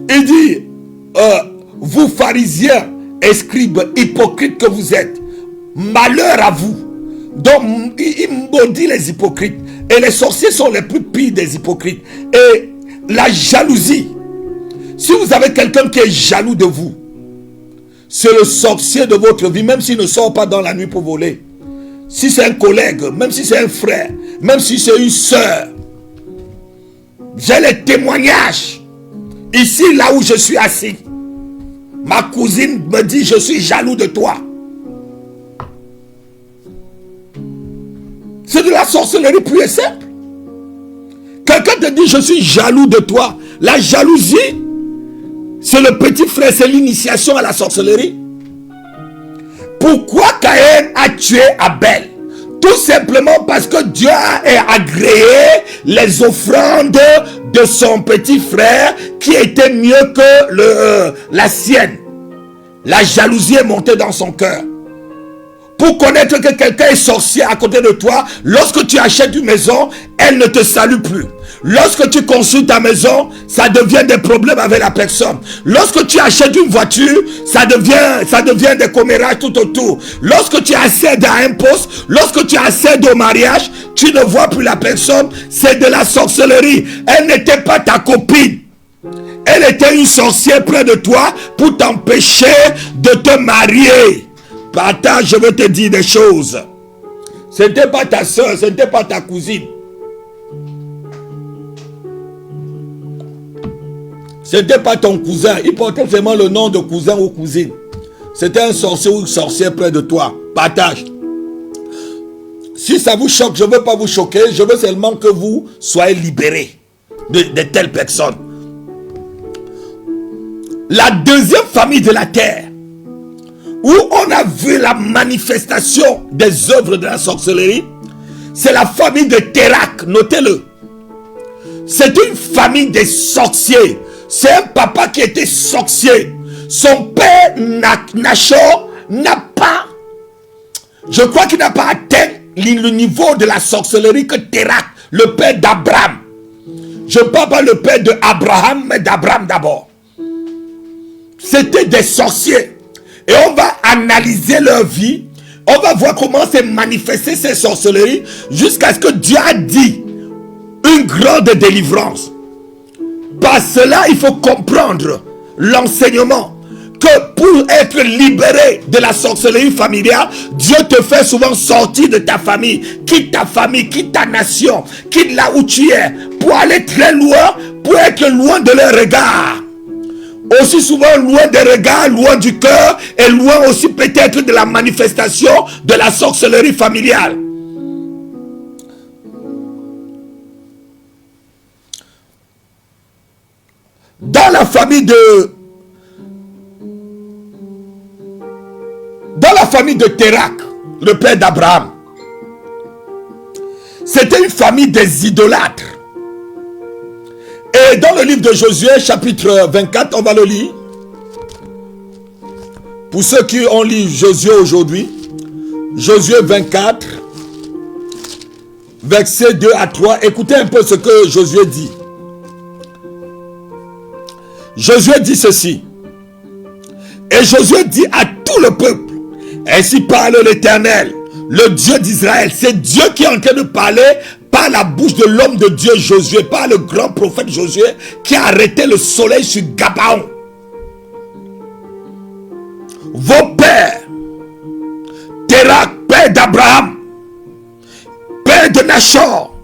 [SPEAKER 1] Il dit, vous pharisiens et scribes hypocrites que vous êtes, malheur à vous. Donc il maudit les hypocrites. Et les sorciers sont les plus pires des hypocrites. Et la jalousie, si vous avez quelqu'un qui est jaloux de vous, c'est le sorcier de votre vie, même s'il ne sort pas dans la nuit pour voler. Si c'est un collègue, même si c'est un frère, même si c'est une soeur. J'ai les témoignages. Ici, là où je suis assis. Ma cousine me dit, je suis jaloux de toi. C'est de la sorcellerie pure et simple. Quelqu'un te dit, je suis jaloux de toi. La jalousie, c'est le petit frère, c'est l'initiation à la sorcellerie. Pourquoi Caïn a tué Abel? Tout simplement parce que Dieu a agréé les offrandes de son petit frère qui était mieux que la sienne. La jalousie est montée dans son cœur. Pour connaître que quelqu'un est sorcier à côté de toi, lorsque tu achètes une maison, elle ne te salue plus. Lorsque tu construis ta maison, ça devient des problèmes avec la personne. Lorsque tu achètes une voiture, ça devient des commérages tout autour. Lorsque tu accèdes à un poste, lorsque tu accèdes au mariage, tu ne vois plus la personne. C'est de la sorcellerie. Elle n'était pas ta copine. Elle était une sorcière près de toi pour t'empêcher de te marier. Partage, je veux te dire des choses. Ce n'était pas ta soeur, ce n'était pas ta cousine. Ce n'était pas ton cousin. Il portait vraiment le nom de cousin ou cousine. C'était un sorcier ou une sorcière près de toi. Partage. Si ça vous choque, je ne veux pas vous choquer. Je veux seulement que vous soyez libérés de telles personnes. La deuxième famille de la terre, où on a vu la manifestation des œuvres de la sorcellerie, c'est la famille de Térak. Notez-le. C'est une famille des sorciers. C'est un papa qui était sorcier. Son père Nachor n'a pas, je crois qu'il n'a pas atteint le niveau de la sorcellerie que Térak, le père d'Abraham. Je ne parle pas le père d'Abraham, mais d'Abraham d'abord. C'était des sorciers. Et on va analyser leur vie. On va voir comment s'est manifestée ces sorcelleries jusqu'à ce que Dieu a dit une grande délivrance. Par cela, il faut comprendre l'enseignement que pour être libéré de la sorcellerie familiale, Dieu te fait souvent sortir de ta famille, quitte ta nation, quitte là où tu es, pour aller très loin, pour être loin de leur regard. Aussi souvent loin des regards, loin du cœur, et loin aussi peut-être de la manifestation de la sorcellerie familiale. Dans la famille de Térak, le père d'Abraham, c'était une famille des idolâtres. Et dans le livre de Josué, chapitre 24, on va le lire. Pour ceux qui ont lu Josué aujourd'hui, Josué 24, versets 2 à 3, écoutez un peu ce que Josué dit. Josué dit ceci. Et Josué dit à tout le peuple, ainsi parle l'Éternel, le Dieu d'Israël. C'est Dieu qui est en train de parler par la bouche de l'homme de Dieu Josué, par le grand prophète Josué qui a arrêté le soleil sur Gabaon. Vos pères, Térak, père d'Abraham, père de Nachor,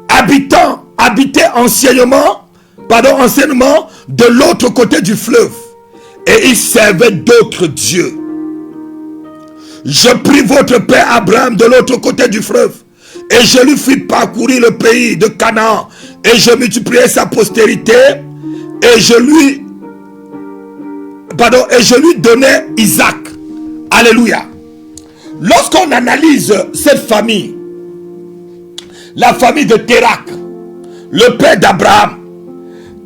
[SPEAKER 1] habitaient anciennement de l'autre côté du fleuve, et ils servaient d'autres dieux. Je pris votre père Abraham de l'autre côté du fleuve, et je lui fis parcourir le pays de Canaan, et je multiplierai sa postérité, et je lui donnai Isaac. Alléluia. Lorsqu'on analyse cette famille, la famille de Térakh, le père d'Abraham,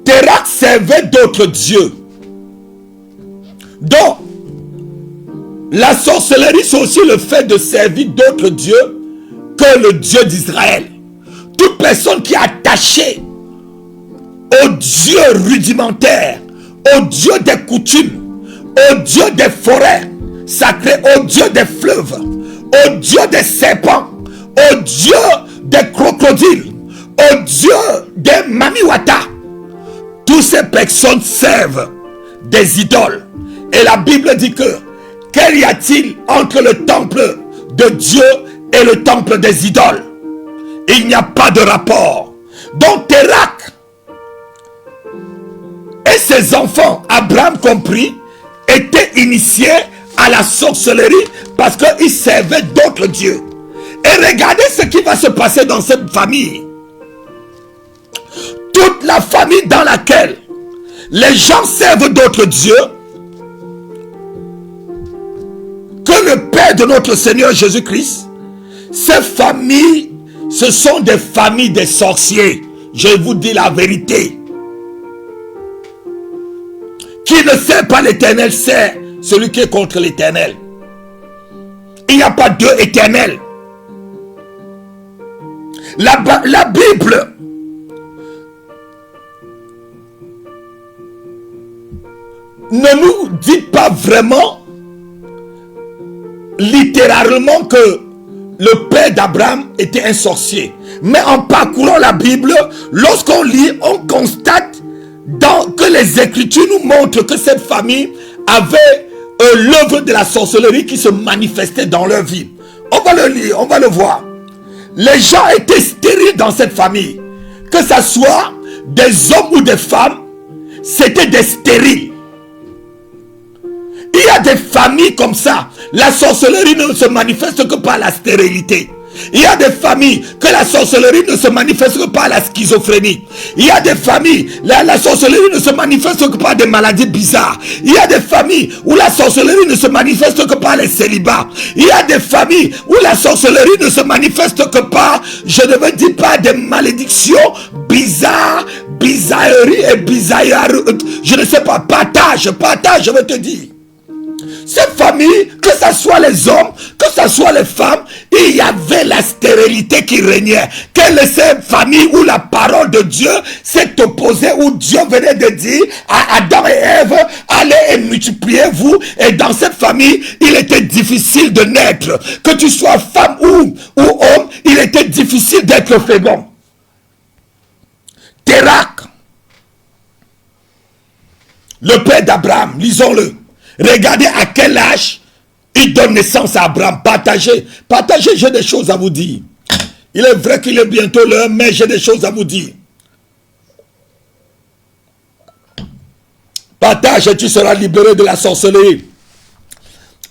[SPEAKER 1] Térakh servait d'autres dieux. Donc, la sorcellerie, c'est aussi le fait de servir d'autres dieux que le Dieu d'Israël. Toute personne qui est attachée au Dieu rudimentaire, au Dieu des coutumes, au Dieu des forêts sacrées, au Dieu des fleuves, au Dieu des serpents, au Dieu des crocodiles, au Dieu des mamiwata, toutes ces personnes servent des idoles. Et la Bible dit que quel y a-t-il entre le temple de Dieu et le temple des idoles? Il n'y a pas de rapport. Donc Térakh et ses enfants, Abraham compris, étaient initiés à la sorcellerie parce qu'ils servaient d'autres dieux. Et regardez ce qui va se passer dans cette famille. Toute la famille dans laquelle les gens servent d'autres dieux, que le Père de notre Seigneur Jésus-Christ, ces familles, ce sont des familles des sorciers. Je vous dis la vérité. Qui ne sert pas l'Éternel sert celui qui est contre l'Éternel. Il n'y a pas deux éternels. La Bible ne nous dit pas vraiment littéralement que le père d'Abraham était un sorcier. Mais en parcourant la Bible, lorsqu'on lit, on constate que les Écritures nous montrent que cette famille avait l'œuvre de la sorcellerie qui se manifestait dans leur vie. On va le lire, on va le voir. Les gens étaient stériles dans cette famille. Que ce soit des hommes ou des femmes, c'était des stériles. Il y a des familles comme ça. La sorcellerie ne se manifeste que par la stérilité. Il y a des familles que la sorcellerie ne se manifeste que par la schizophrénie. Il y a des familles, la sorcellerie ne se manifeste que par des maladies bizarres. Il y a des familles où la sorcellerie ne se manifeste que par les célibats. Il y a des familles où la sorcellerie ne se manifeste que par, je ne veux dire pas des malédictions bizarres, bizarreries et bizarreries. Je ne sais pas, partage, je veux te dire. Cette famille, que ce soit les hommes, que ce soit les femmes, il y avait la stérilité qui régnait. Quelle est cette famille où la parole de Dieu s'est opposée, où Dieu venait de dire à Adam et Ève, allez et multipliez-vous. Et dans cette famille, il était difficile de naître. Que tu sois femme ou homme, il était difficile d'être fécond. Térakh, le père d'Abraham, lisons-le. Regardez à quel âge il donne naissance à Abraham. Partagez, j'ai des choses à vous dire. Il est vrai qu'il est bientôt l'heure, mais j'ai des choses à vous dire. Partage et tu seras libéré de la sorcellerie.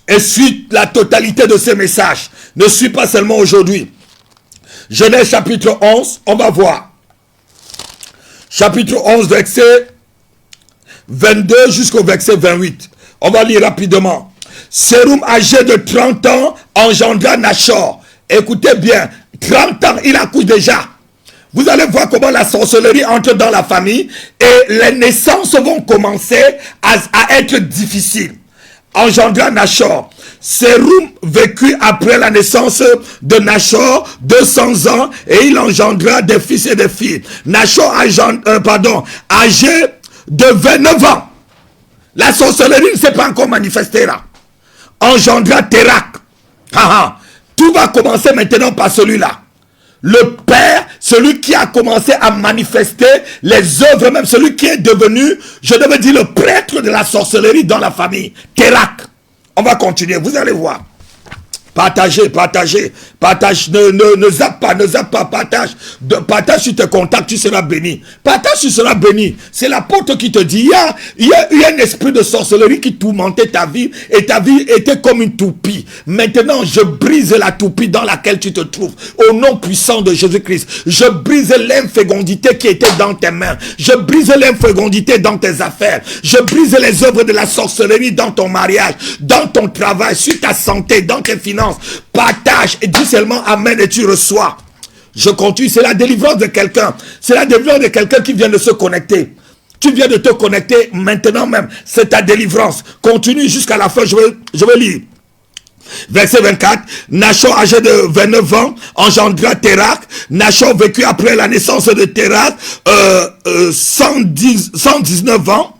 [SPEAKER 1] Et suis la totalité de ces messages. Ne suis pas seulement aujourd'hui. Genèse chapitre 11, on va voir. Chapitre 11, verset 22 jusqu'au verset 28. On va lire rapidement. Sérum, âgé de 30 ans, engendra Nachor. Écoutez bien, 30 ans, il accouche déjà. Vous allez voir comment la sorcellerie entre dans la famille et les naissances vont commencer à être difficiles. Engendra Nachor. Sérum vécut après la naissance de Nachor 200 ans et il engendra des fils et des filles. Nachor âgé de 29 ans. La sorcellerie ne s'est pas encore manifestée là. Engendra Térakh. Tout va commencer maintenant par celui-là. Le père, celui qui a commencé à manifester les œuvres, même celui qui est devenu, je devais dire, le prêtre de la sorcellerie dans la famille. Térakh. On va continuer, vous allez voir. Partagez, partagez, partage, ne zappe pas, partage. Partage sur tes contacts, tu seras béni. Partage, tu seras béni. C'est l'apôtre qui te dit, il y a un esprit de sorcellerie qui tourmentait ta vie et ta vie était comme une toupie. Maintenant, je brise la toupie dans laquelle tu te trouves. Au nom puissant de Jésus-Christ, je brise l'infécondité qui était dans tes mains. Je brise l'infécondité dans tes affaires. Je brise les œuvres de la sorcellerie dans ton mariage, dans ton travail, sur ta santé, dans tes finances. Partage et dis seulement amen et tu reçois. Je continue, c'est la délivrance de quelqu'un. C'est la délivrance de quelqu'un qui vient de se connecter. Tu viens de te connecter maintenant même. C'est ta délivrance. Continue jusqu'à la fin, je vais lire. Verset 24, Nachor âgé de 29 ans engendra Térak. Nachor vécut après la naissance de Térak 119 ans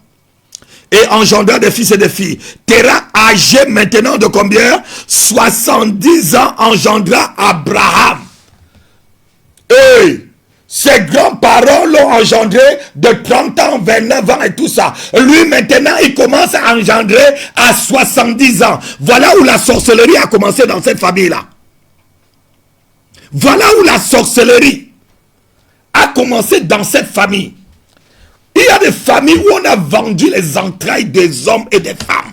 [SPEAKER 1] et engendra des fils et des filles. Térak âgé maintenant de combien? 70 ans engendra Abraham. Et ses grands-parents l'ont engendré de 30 ans, 29 ans et tout ça. Lui maintenant il commence à engendrer à 70 ans. Voilà où la sorcellerie a commencé dans cette famille-là. Voilà où la sorcellerie a commencé dans cette famille. Il y a des familles où on a vendu les entrailles des hommes et des femmes.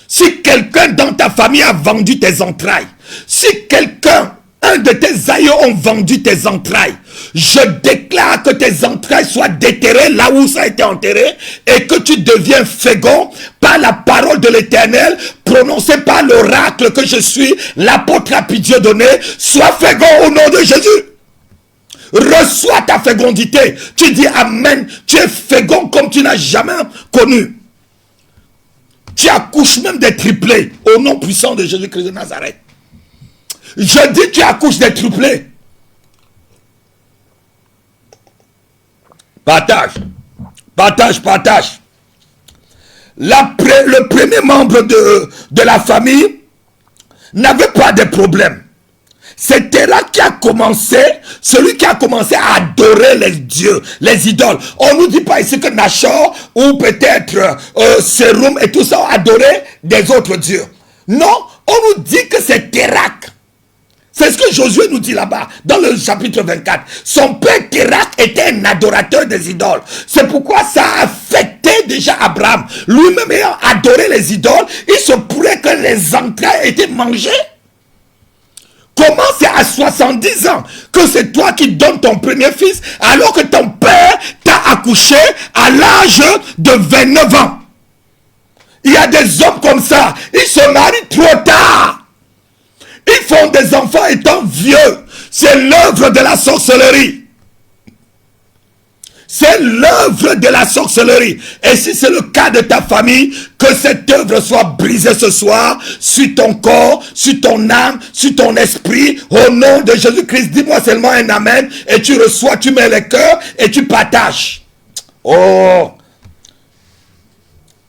[SPEAKER 1] Si quelqu'un dans ta famille a vendu tes entrailles, si quelqu'un, un de tes aïeux ont vendu tes entrailles, je déclare que tes entrailles soient déterrées là où ça a été enterré et que tu deviens fécond par la parole de l'Éternel prononcée par l'oracle que je suis, l'apôtre à Dieu donné. Sois fécond au nom de Jésus. Reçois ta fécondité. Tu dis amen. Tu es fécond comme tu n'as jamais connu. Tu accouches même des triplés au nom puissant de Jésus-Christ de Nazareth. Je dis tu accouches des triplés. Partage. Partage, partage. Le premier membre de la famille n'avait pas de problème. C'était là qui a commencé, celui qui a commencé à adorer les dieux, les idoles. On nous dit pas ici que Nachor ou peut-être Sérum et tout ça ont adoré des autres dieux. Non, on nous dit que c'est Térak. C'est ce que Josué nous dit là-bas, dans le chapitre 24. Son père Térak était un adorateur des idoles. C'est pourquoi ça a affecté déjà Abraham. Lui-même ayant adoré les idoles, il se pourrait que les entrailles étaient mangées. Comment c'est à 70 ans que c'est toi qui donnes ton premier fils alors que ton père t'a accouché à l'âge de 29 ans? Il y a des hommes comme ça, ils se marient trop tard. Ils font des enfants étant vieux. C'est l'œuvre de la sorcellerie. C'est l'œuvre de la sorcellerie. Et si c'est le cas de ta famille, que cette œuvre soit brisée ce soir sur ton corps, sur ton âme, sur ton esprit. Au nom de Jésus-Christ, dis-moi seulement un amen. Et tu reçois, tu mets les cœurs et tu partages. Oh!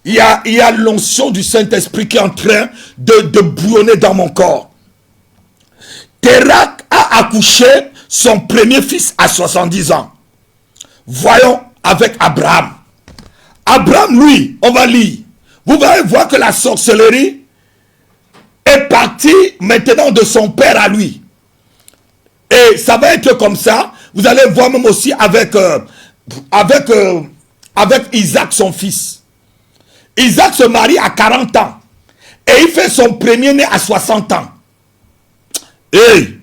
[SPEAKER 1] Il y a l'onction du Saint-Esprit qui est en train de bouillonner dans mon corps. Térak a accouché son premier fils à 70 ans. Voyons avec Abraham. Abraham, lui, on va lire. Vous allez voir que la sorcellerie est partie maintenant de son père à lui. Et ça va être comme ça. Vous allez voir même aussi avec Isaac, son fils. Isaac se marie à 40 ans. Et il fait son premier-né à 60 ans. Hey,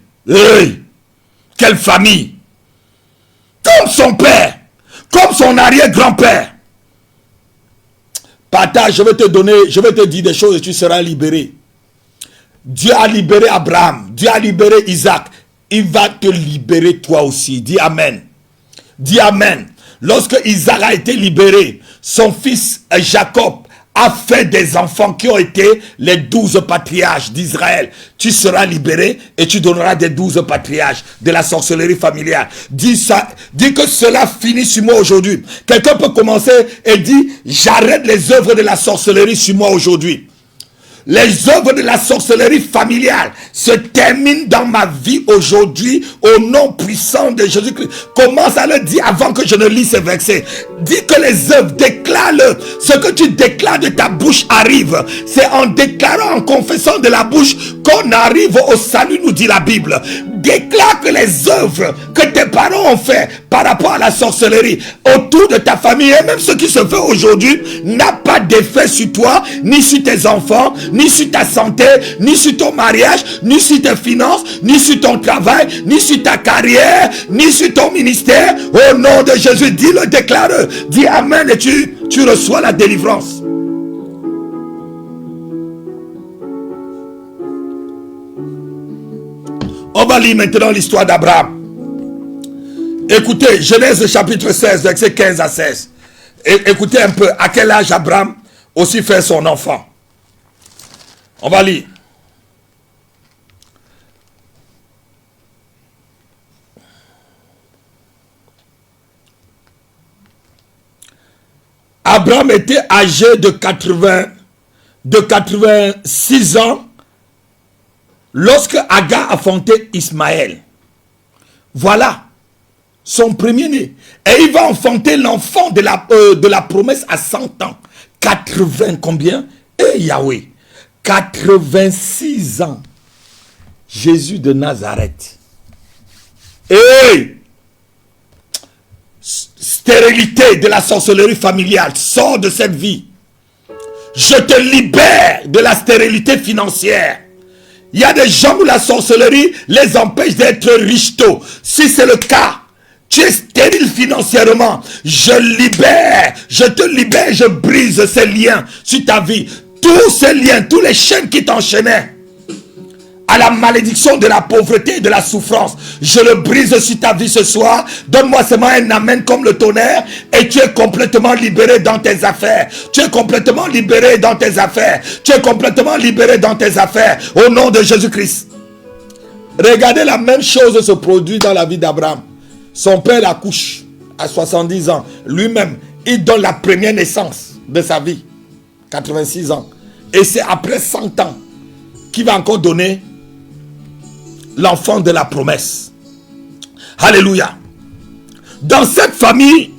[SPEAKER 1] quelle famille! Comme son père, comme son arrière-grand-père. Partage, je vais te dire des choses et tu seras libéré. Dieu a libéré Abraham, Dieu a libéré Isaac. Il va te libérer toi aussi. Dis amen. Dis amen. Lorsque Isaac a été libéré, son fils Jacob a fait des enfants qui ont été les 12 patriarches d'Israël. Tu seras libéré et tu donneras des 12 patriarches de la sorcellerie familiale. Dis ça, dis que cela finit sur moi aujourd'hui. Quelqu'un peut commencer et dire, j'arrête les œuvres de la sorcellerie sur moi aujourd'hui. les œuvres de la sorcellerie familiale se terminent dans ma vie aujourd'hui au nom puissant de Jésus-Christ. Commence à le dire avant que je ne lise ce verset. Dis que les œuvres, déclare-le. Ce que tu déclares de ta bouche arrive. C'est en déclarant, en confessant de la bouche qu'on arrive au salut, nous dit la Bible. Déclare que les œuvres que tes parents ont fait par rapport à la sorcellerie autour de ta famille et même ce qui se fait aujourd'hui n'a pas d'effet sur toi, ni sur tes enfants, ni sur ta santé, ni sur ton mariage, ni sur tes finances, ni sur ton travail, ni sur ta carrière, ni sur ton ministère. Au nom de Jésus, dis-le, déclare-le. Dis Amen et tu reçois la délivrance. On va lire maintenant l'histoire d'Abraham. Écoutez, Genèse chapitre 16, versets 15 à 16. Écoutez un peu à quel âge Abraham aussi fait son enfant. On va lire. Abraham était âgé de 86 ans lorsque Agar enfantait Ismaël. Voilà son premier-né. Et il va enfanter l'enfant de la promesse à 100 ans. 80 combien? Et Yahweh. 86 ans. Jésus de Nazareth. Et stérilité de la sorcellerie familiale. Sors de cette vie. Je te libère de la stérilité financière. Il y a des gens où la sorcellerie les empêche d'être riches tôt. Si c'est le cas, tu es stérile financièrement. Je te libère, je brise ces liens sur ta vie. Tous ces liens, tous les chaînes qui t'enchaînaient à la malédiction de la pauvreté et de la souffrance. Je le brise sur ta vie ce soir. Donne-moi seulement un amen comme le tonnerre et tu es complètement libéré dans tes affaires. Tu es complètement libéré dans tes affaires. Tu es complètement libéré dans tes affaires. Au nom de Jésus-Christ. Regardez, la même chose se produit dans la vie d'Abraham. Son père accouche à 70 ans. Lui-même, il donne la première naissance de sa vie. 86 ans. Et c'est après 100 ans qu'il va encore donner l'enfant de la promesse. Alléluia. Dans cette famille,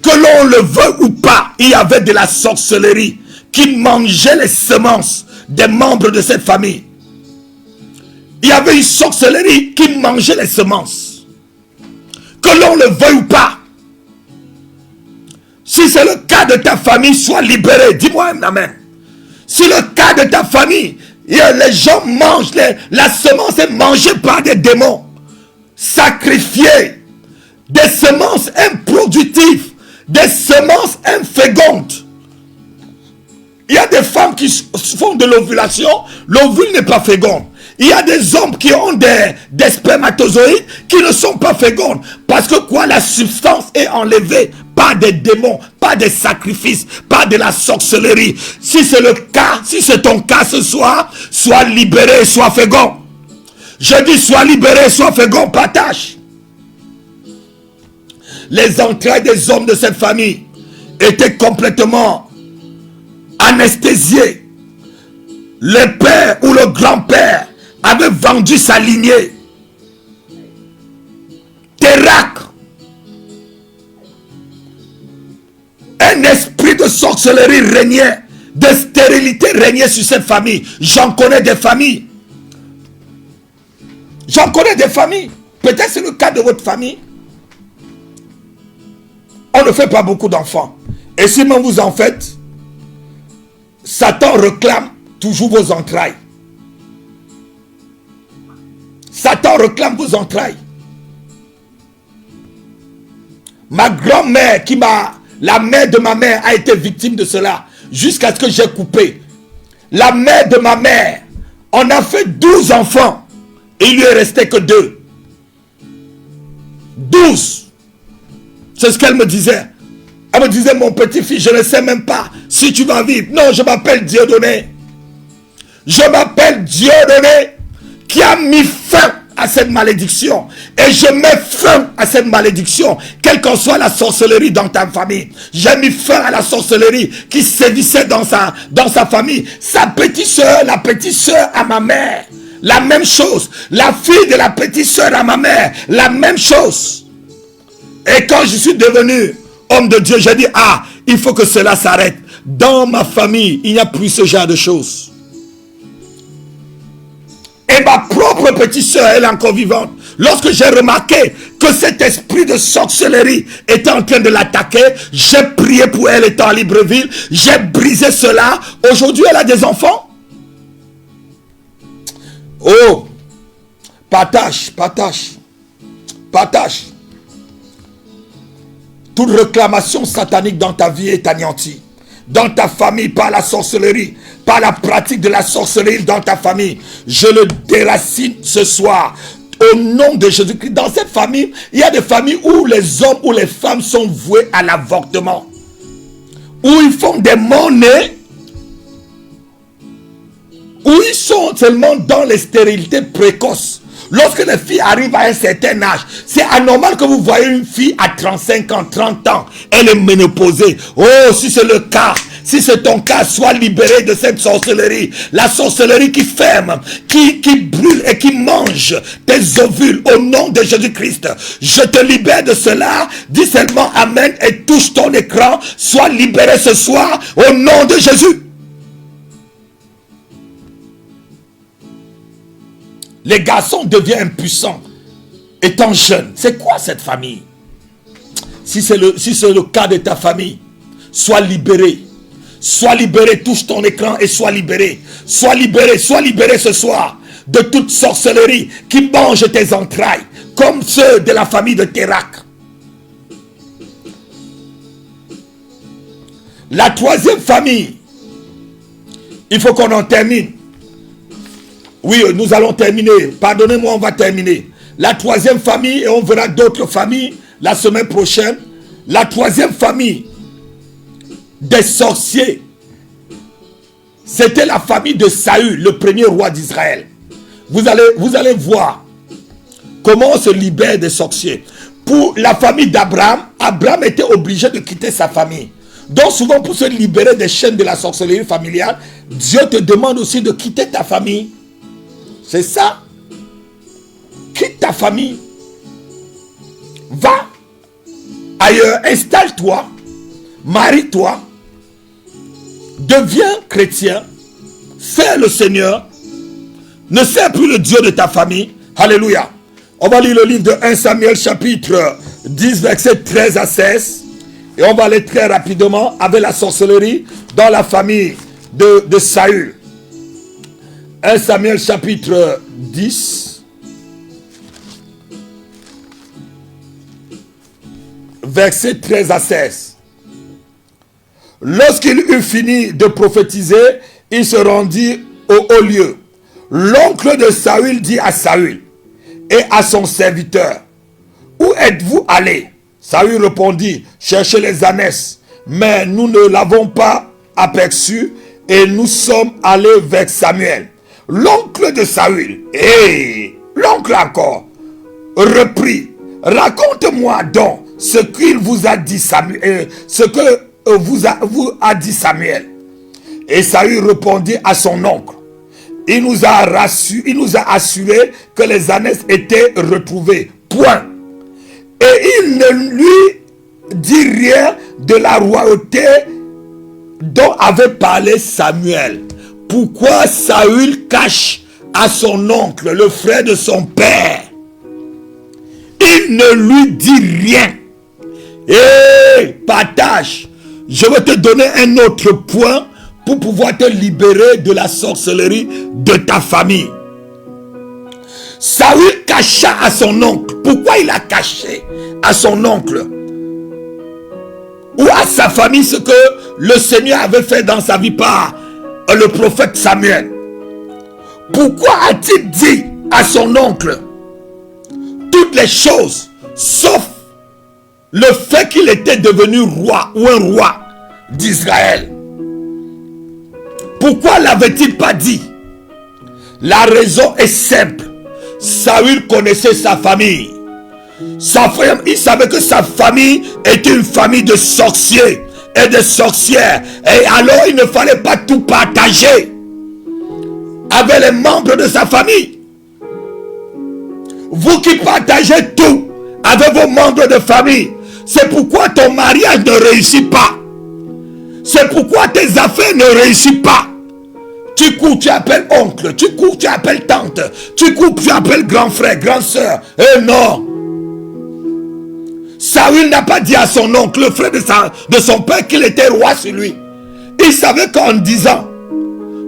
[SPEAKER 1] que l'on le veuille ou pas, il y avait de la sorcellerie qui mangeait les semences des membres de cette famille. Il y avait une sorcellerie qui mangeait les semences. Que l'on le veuille ou pas. Si c'est le cas de ta famille, sois libéré. Dis-moi un amen. Si le cas de ta famille, les gens mangent, la semence est mangée par des démons, sacrifiés, des semences improductives, des semences infécondes. Il y a des femmes qui font de l'ovulation, l'ovule n'est pas féconde. Il y a des hommes qui ont des spermatozoïdes qui ne sont pas fécondes. Parce que quoi? La substance est enlevée par des démons, pas des sacrifices, pas de la sorcellerie. Si c'est le cas, si c'est ton cas ce soir, sois libéré, sois fécond. Je dis sois libéré, sois fécond, partage. Les entrailles des hommes de cette famille étaient complètement anesthésiées. Le père ou le grand-père avait vendu sa lignée. Térac. Un esprit de sorcellerie régnait, de stérilité régnait sur cette famille. J'en connais des familles. J'en connais des familles. Peut-être c'est le cas de votre famille. On ne fait pas beaucoup d'enfants. Et si même vous en faites, Satan réclame toujours vos entrailles. Satan réclame vos entrailles. Ma grand-mère la mère de ma mère a été victime de cela jusqu'à ce que j'ai coupé. La mère de ma mère, on a fait 12 enfants et il lui est resté que 2. 12. C'est ce qu'elle me disait. Elle me disait, mon petit-fils, je ne sais même pas si tu vas vivre. Non, je m'appelle Dieudonné. Je m'appelle Dieudonné qui a mis fin à cette malédiction. Et je mets fin à cette malédiction, quelle qu'en soit la sorcellerie dans ta famille. J'ai mis fin à la sorcellerie qui sévissait dans sa famille. Sa petite soeur, la petite soeur à ma mère, la même chose. La fille de la petite soeur à ma mère, la même chose. Et quand je suis devenu homme de Dieu, j'ai dit, ah, il faut que cela s'arrête. Dans ma famille, il n'y a plus ce genre de choses. Et ma propre petite soeur, elle est encore vivante. Lorsque j'ai remarqué que cet esprit de sorcellerie était en train de l'attaquer, j'ai prié pour elle étant à Libreville. J'ai brisé cela. Aujourd'hui, elle a des enfants. Oh, partage. Toute réclamation satanique dans ta vie est anéantie. Dans ta famille, par la sorcellerie, par la pratique de la sorcellerie dans ta famille, je le déracine ce soir. Au nom de Jésus-Christ. Dans cette famille, il y a des familles où les hommes ou les femmes sont voués à l'avortement. Où ils font des monnaies. Où ils sont seulement dans les stérilités précoces. Lorsque les filles arrivent à un certain âge, c'est anormal que vous voyez une fille à 35 ans, 30 ans, elle est ménopausée. Oh, si c'est le cas, si c'est ton cas, sois libéré de cette sorcellerie. La sorcellerie qui ferme, qui brûle et qui mange tes ovules au nom de Jésus-Christ. Je te libère de cela. Dis seulement Amen et touche ton écran. Sois libéré ce soir au nom de Jésus. Les garçons deviennent impuissants étant jeunes. C'est quoi cette famille? Si c'est le cas de ta famille, sois libéré. Sois libéré, touche ton écran et sois libéré. Sois libéré ce soir de toute sorcellerie qui mange tes entrailles, comme ceux de la famille de Térak. La troisième famille, il faut qu'on en termine. Oui, nous allons terminer. Pardonnez-moi, on va terminer. La troisième famille, et on verra d'autres familles la semaine prochaine. La troisième famille des sorciers, c'était la famille de Saül, le premier roi d'Israël. Vous allez voir comment on se libère des sorciers. Pour la famille d'Abraham, Abraham était obligé de quitter sa famille. Donc souvent, pour se libérer des chaînes de la sorcellerie familiale, Dieu te demande aussi de quitter ta famille. C'est ça. Quitte ta famille. Va ailleurs. Installe-toi. Marie-toi. Deviens chrétien. Sers le Seigneur. Ne sers plus le Dieu de ta famille. Alléluia. On va lire le livre de 1 Samuel chapitre 10 verset 13 à 16. Et on va aller très rapidement avec la sorcellerie dans la famille de Saül. 1 Samuel chapitre 10, verset 13 à 16. Lorsqu'il eut fini de prophétiser, il se rendit au haut lieu. L'oncle de Saül dit à Saül et à son serviteur, « Où êtes-vous allés ?» Saül répondit, « Cherchez les ânesses, mais nous ne l'avons pas aperçu et nous sommes allés vers Samuel. » L'oncle de Saül, l'oncle encore, reprit, « Raconte-moi donc ce qu'il vous a dit Samuel, ce que vous a dit Samuel. » Et Saül répondit à son oncle, « Il nous a assuré que les ânesses étaient retrouvées. Point. » Et il ne lui dit rien de la royauté dont avait parlé Samuel. Pourquoi Saül cache à son oncle, le frère de son père? Il ne lui dit rien. Partage. Je vais te donner un autre point pour pouvoir te libérer de la sorcellerie de ta famille. Saül cacha à son oncle. Pourquoi il a caché à son oncle ou à sa famille ce que le Seigneur avait fait dans sa vie par le prophète Samuel? Pourquoi a-t-il dit à son oncle toutes les choses sauf le fait qu'il était devenu roi ou un roi d'Israël? Pourquoi l'avait-il pas dit? La raison est simple. Saül connaissait sa famille. Il savait que sa famille était une famille de sorciers et de sorcières. Et alors il ne fallait pas tout partager avec les membres de sa famille. Vous qui partagez tout avec vos membres de famille, c'est pourquoi ton mariage ne réussit pas. C'est pourquoi tes affaires ne réussissent pas. Tu cours, tu appelles oncle. Tu cours, tu appelles tante. Tu cours, tu appelles grand frère, grande soeur. Eh non. Saül n'a pas dit à son oncle, le frère de son père, qu'il était roi sur lui. Il savait qu'en disant,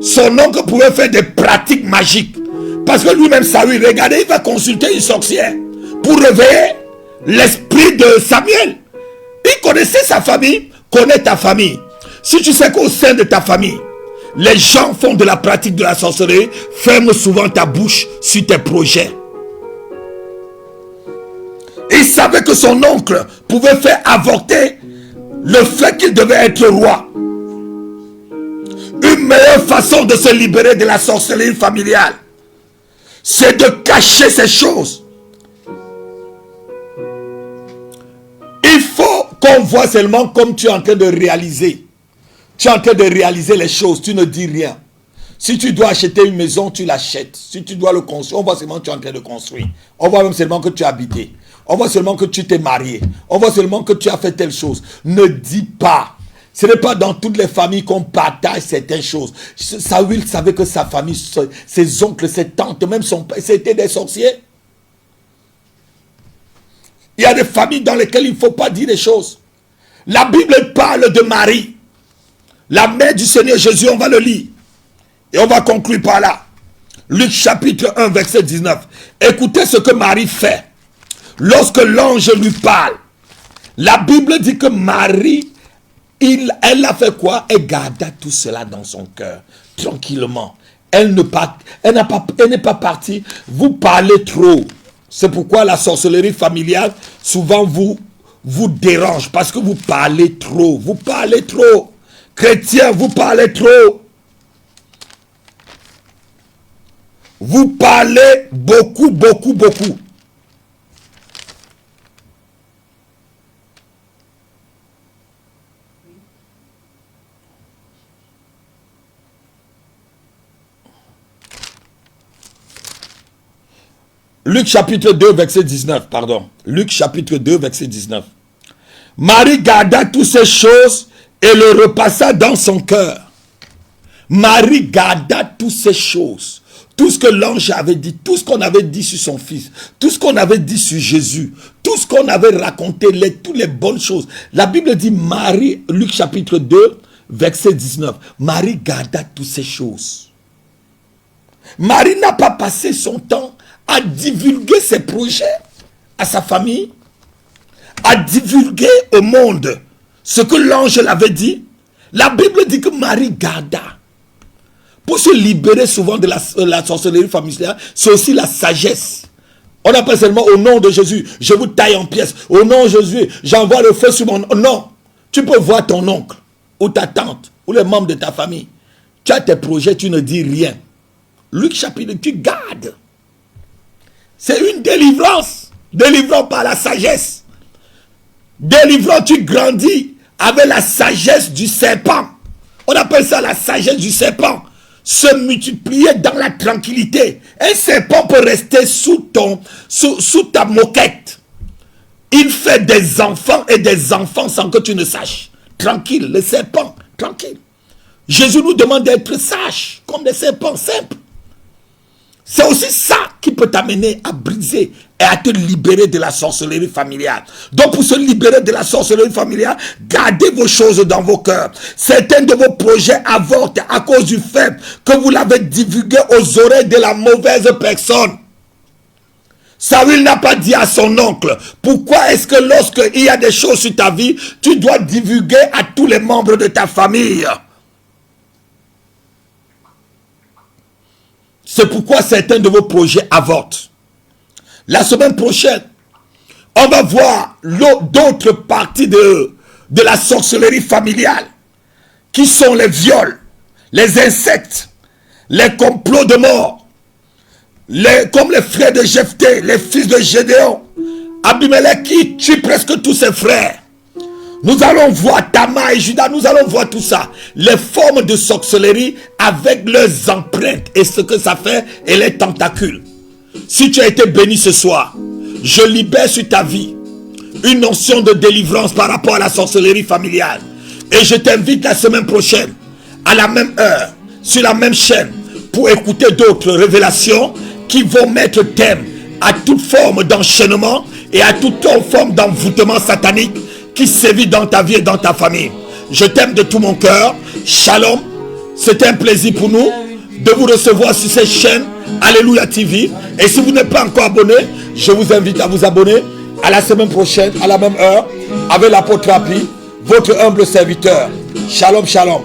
[SPEAKER 1] son oncle pouvait faire des pratiques magiques. Parce que lui-même, Saül, regardez, il va consulter une sorcière pour réveiller l'esprit de Samuel. Il connaissait sa famille, connaît ta famille. Si tu sais qu'au sein de ta famille, les gens font de la pratique de la sorcellerie, ferme souvent ta bouche sur tes projets. Il savait que son oncle pouvait faire avorter le fait qu'il devait être roi. Une meilleure façon de se libérer de la sorcellerie familiale, c'est de cacher ces choses. Il faut qu'on voit seulement comme tu es en train de réaliser. Tu es en train de réaliser les choses, tu ne dis rien. Si tu dois acheter une maison, tu l'achètes. Si tu dois le construire, on voit seulement que tu es en train de construire. On voit même seulement que tu as habité. On voit seulement que tu t'es marié. On voit seulement que tu as fait telle chose. Ne dis pas. Ce n'est pas dans toutes les familles qu'on partage certaines choses. Saül savait que sa famille, ses oncles, ses tantes, même son père, c'était des sorciers. Il y a des familles dans lesquelles il ne faut pas dire des choses. La Bible parle de Marie, la mère du Seigneur Jésus, on va le lire. Et on va conclure par là. Luc chapitre 1, verset 19. Écoutez ce que Marie fait. Lorsque l'ange lui parle, la Bible dit que Marie, elle a fait quoi? Elle garda tout cela dans son cœur, tranquillement. Elle n'est pas partie. Vous parlez trop. C'est pourquoi la sorcellerie familiale, souvent vous dérange, parce que vous parlez trop. Vous parlez trop. Chrétiens, vous parlez trop. Vous parlez beaucoup, beaucoup, beaucoup. Luc chapitre 2, verset 19, pardon. Luc chapitre 2, verset 19. Marie garda toutes ces choses et le repassa dans son cœur. Marie garda toutes ces choses. Tout ce que l'ange avait dit, tout ce qu'on avait dit sur son fils, tout ce qu'on avait dit sur Jésus, tout ce qu'on avait raconté, toutes les bonnes choses. La Bible dit Marie, Luc chapitre 2, verset 19. Marie garda toutes ces choses. Marie n'a pas passé son temps à divulguer ses projets à sa famille, à divulguer au monde ce que l'ange l'avait dit. La Bible dit que Marie garda. Pour se libérer souvent de la sorcellerie familiale, c'est aussi la sagesse. On appelle seulement au nom de Jésus, je vous taille en pièces. Au nom de Jésus, j'envoie le feu sur mon nom. Non, tu peux voir ton oncle, ou ta tante, ou les membres de ta famille. Tu as tes projets, tu ne dis rien. Luc chapitre, tu gardes. C'est une délivrance. Délivrant par la sagesse. Délivrant, tu grandis avec la sagesse du serpent. On appelle ça la sagesse du serpent. Se multiplier dans la tranquillité. Un serpent peut rester sous ta moquette. Il fait des enfants et des enfants sans que tu ne saches. Tranquille, le serpent, tranquille. Jésus nous demande d'être sages, comme des serpents simples. C'est aussi ça qui peut t'amener à briser et à te libérer de la sorcellerie familiale. Donc pour se libérer de la sorcellerie familiale, gardez vos choses dans vos cœurs. Certains de vos projets avortent à cause du fait que vous l'avez divulgué aux oreilles de la mauvaise personne. Saül n'a pas dit à son oncle, pourquoi est-ce que lorsqu'il y a des choses sur ta vie, tu dois divulguer à tous les membres de ta famille? C'est pourquoi certains de vos projets avortent. La semaine prochaine, on va voir d'autres parties de la sorcellerie familiale, qui sont les viols, les insectes, les complots de mort. comme les frères de Jephthé, les fils de Gédéon, Abimelech qui tue presque tous ses frères. Nous allons voir Tamar et Judas, nous allons voir tout ça. Les formes de sorcellerie avec leurs empreintes et ce que ça fait et les tentacules. Si tu as été béni ce soir, je libère sur ta vie une notion de délivrance par rapport à la sorcellerie familiale. Et je t'invite la semaine prochaine, à la même heure, sur la même chaîne, pour écouter d'autres révélations qui vont mettre thème à toute forme d'enchaînement et à toute forme d'envoûtement satanique qui sévit dans ta vie et dans ta famille. Je t'aime de tout mon cœur. Shalom. C'était un plaisir pour nous de vous recevoir sur cette chaîne Alléluia TV. Et si vous n'êtes pas encore abonné, je vous invite à vous abonner. À la semaine prochaine, à la même heure, avec l'apôtre Rapi, votre humble serviteur. Shalom, shalom.